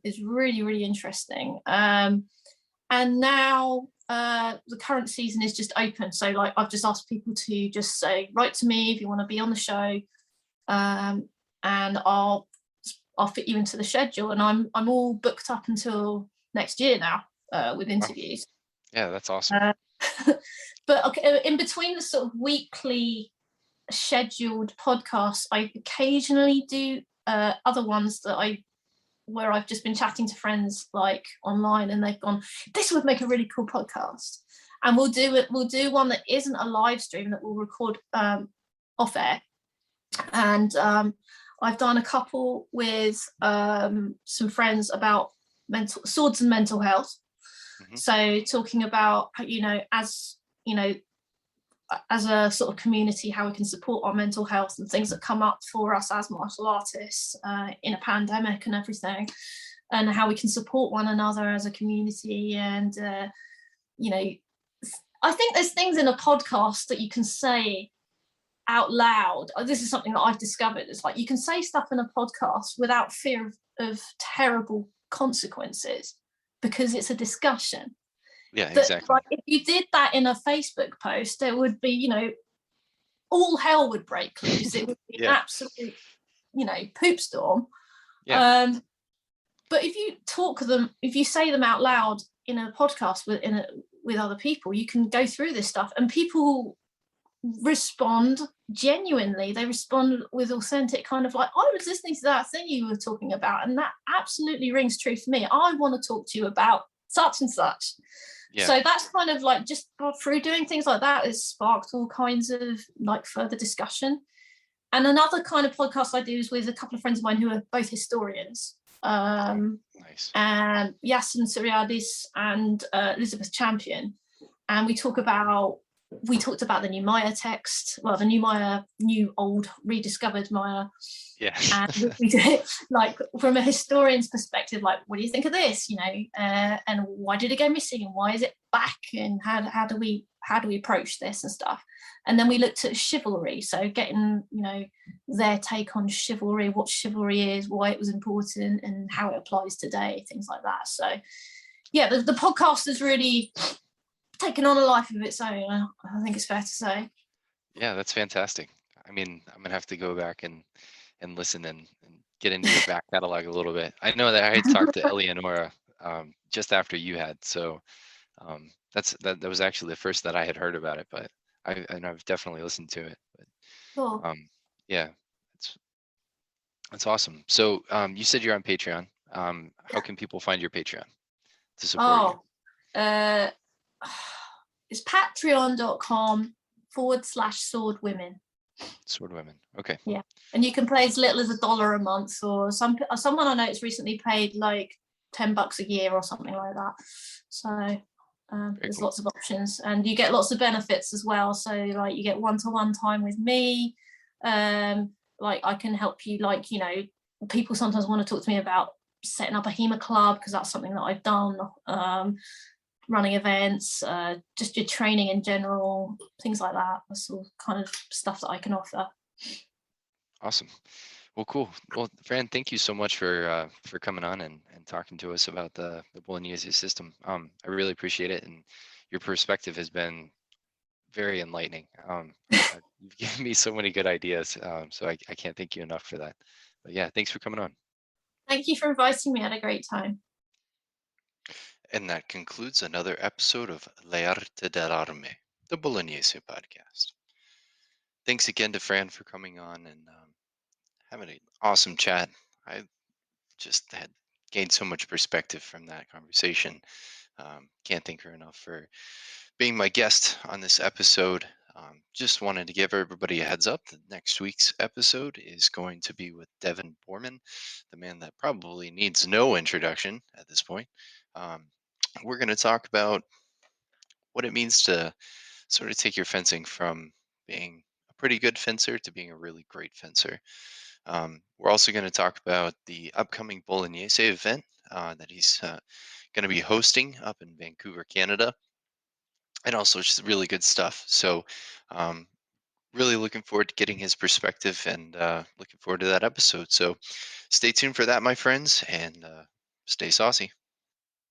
is really, really interesting. And now the current season is just open. So like I've just asked people to just say, write to me if you want to be on the show, and I'll fit you into the schedule. And I'm all booked up until next year now with interviews. Yeah, that's awesome. But okay, in between the sort of weekly scheduled podcasts, I occasionally do other ones that I where I've just been chatting to friends like online, and they've gone, this would make a really cool podcast. And we'll do one that isn't a live stream, that we'll record off air. And I've done a couple with some friends about swords and mental health. So talking about, as a sort of community, how we can support our mental health and things that come up for us as martial artists in a pandemic and everything, and how we can support one another as a community. And I think there's things in a podcast that you can say out loud. This is something that I've discovered. It's like you can say stuff in a podcast without fear of terrible consequences, because it's a discussion. Yeah, exactly. Like, if you did that in a Facebook post, there would be, all hell would break loose. It would be an absolute, poop storm. Yeah. But if you say them out loud in a podcast with other people, you can go through this stuff, and people respond genuinely. They respond with authentic kind of like, I was listening to that thing you were talking about, and that absolutely rings true for me. I want to talk to you about such and such. Yeah. So that's kind of like, just through doing things like that, it's sparked all kinds of like further discussion. And another kind of podcast I do is with a couple of friends of mine who are both historians. Nice. And Yasin Siriadis and Elizabeth Champion. And we talked about the new Maya text, well, the new Maya, new old rediscovered Maya. Yeah. And we did it like from a historian's perspective, like, what do you think of this? And why did it go missing, and why is it back, and how do we approach this and stuff. And then we looked at chivalry, so getting their take on chivalry, what chivalry is, why it was important, and how it applies today, things like that. So yeah, the podcast has really taken on a life of its own, I think it's fair to say. Yeah, that's fantastic. I mean, I'm gonna have to go back and listen and get into your back catalog a little bit. I know that I had talked to Eleonora just after you had, so that was actually the first that I had heard about it, but I've definitely listened to it. But, cool. Yeah, that's awesome. So you said you're on Patreon. How can people find your Patreon to support you? It's patreon.com/swordwomen. Swordwomen. Okay. Yeah, and you can pay as little as $1 a month, or someone I know it's recently paid like $10 a year or something like that. So there's cool. Lots of options, and you get lots of benefits as well. So like you get one-to-one time with me. Like I can help you. Like people sometimes want to talk to me about setting up a HEMA club, because that's something that I've done. Running events, just your training in general, things like that. That's all kind of stuff that I can offer. Awesome. Well, cool. Well, Fran, thank you so much for coming on and talking to us about the Bolognese system. I really appreciate it, and your perspective has been very enlightening. You've given me so many good ideas, so I can't thank you enough for that. But yeah, thanks for coming on. Thank you for inviting me. I had a great time. And that concludes another episode of L'Arte Dell Armi, the Bolognese podcast. Thanks again to Fran for coming on and having an awesome chat. I just had gained so much perspective from that conversation. Can't thank her enough for being my guest on this episode. Just wanted to give everybody a heads up that next week's episode is going to be with Devin Borman, the man that probably needs no introduction at this point. We're going to talk about what it means to sort of take your fencing from being a pretty good fencer to being a really great fencer. We're also going to talk about the upcoming Bolognese event that he's going to be hosting up in Vancouver, Canada, and also just really good stuff. So really looking forward to getting his perspective, and looking forward to that episode. So stay tuned for that, my friends, and stay saucy.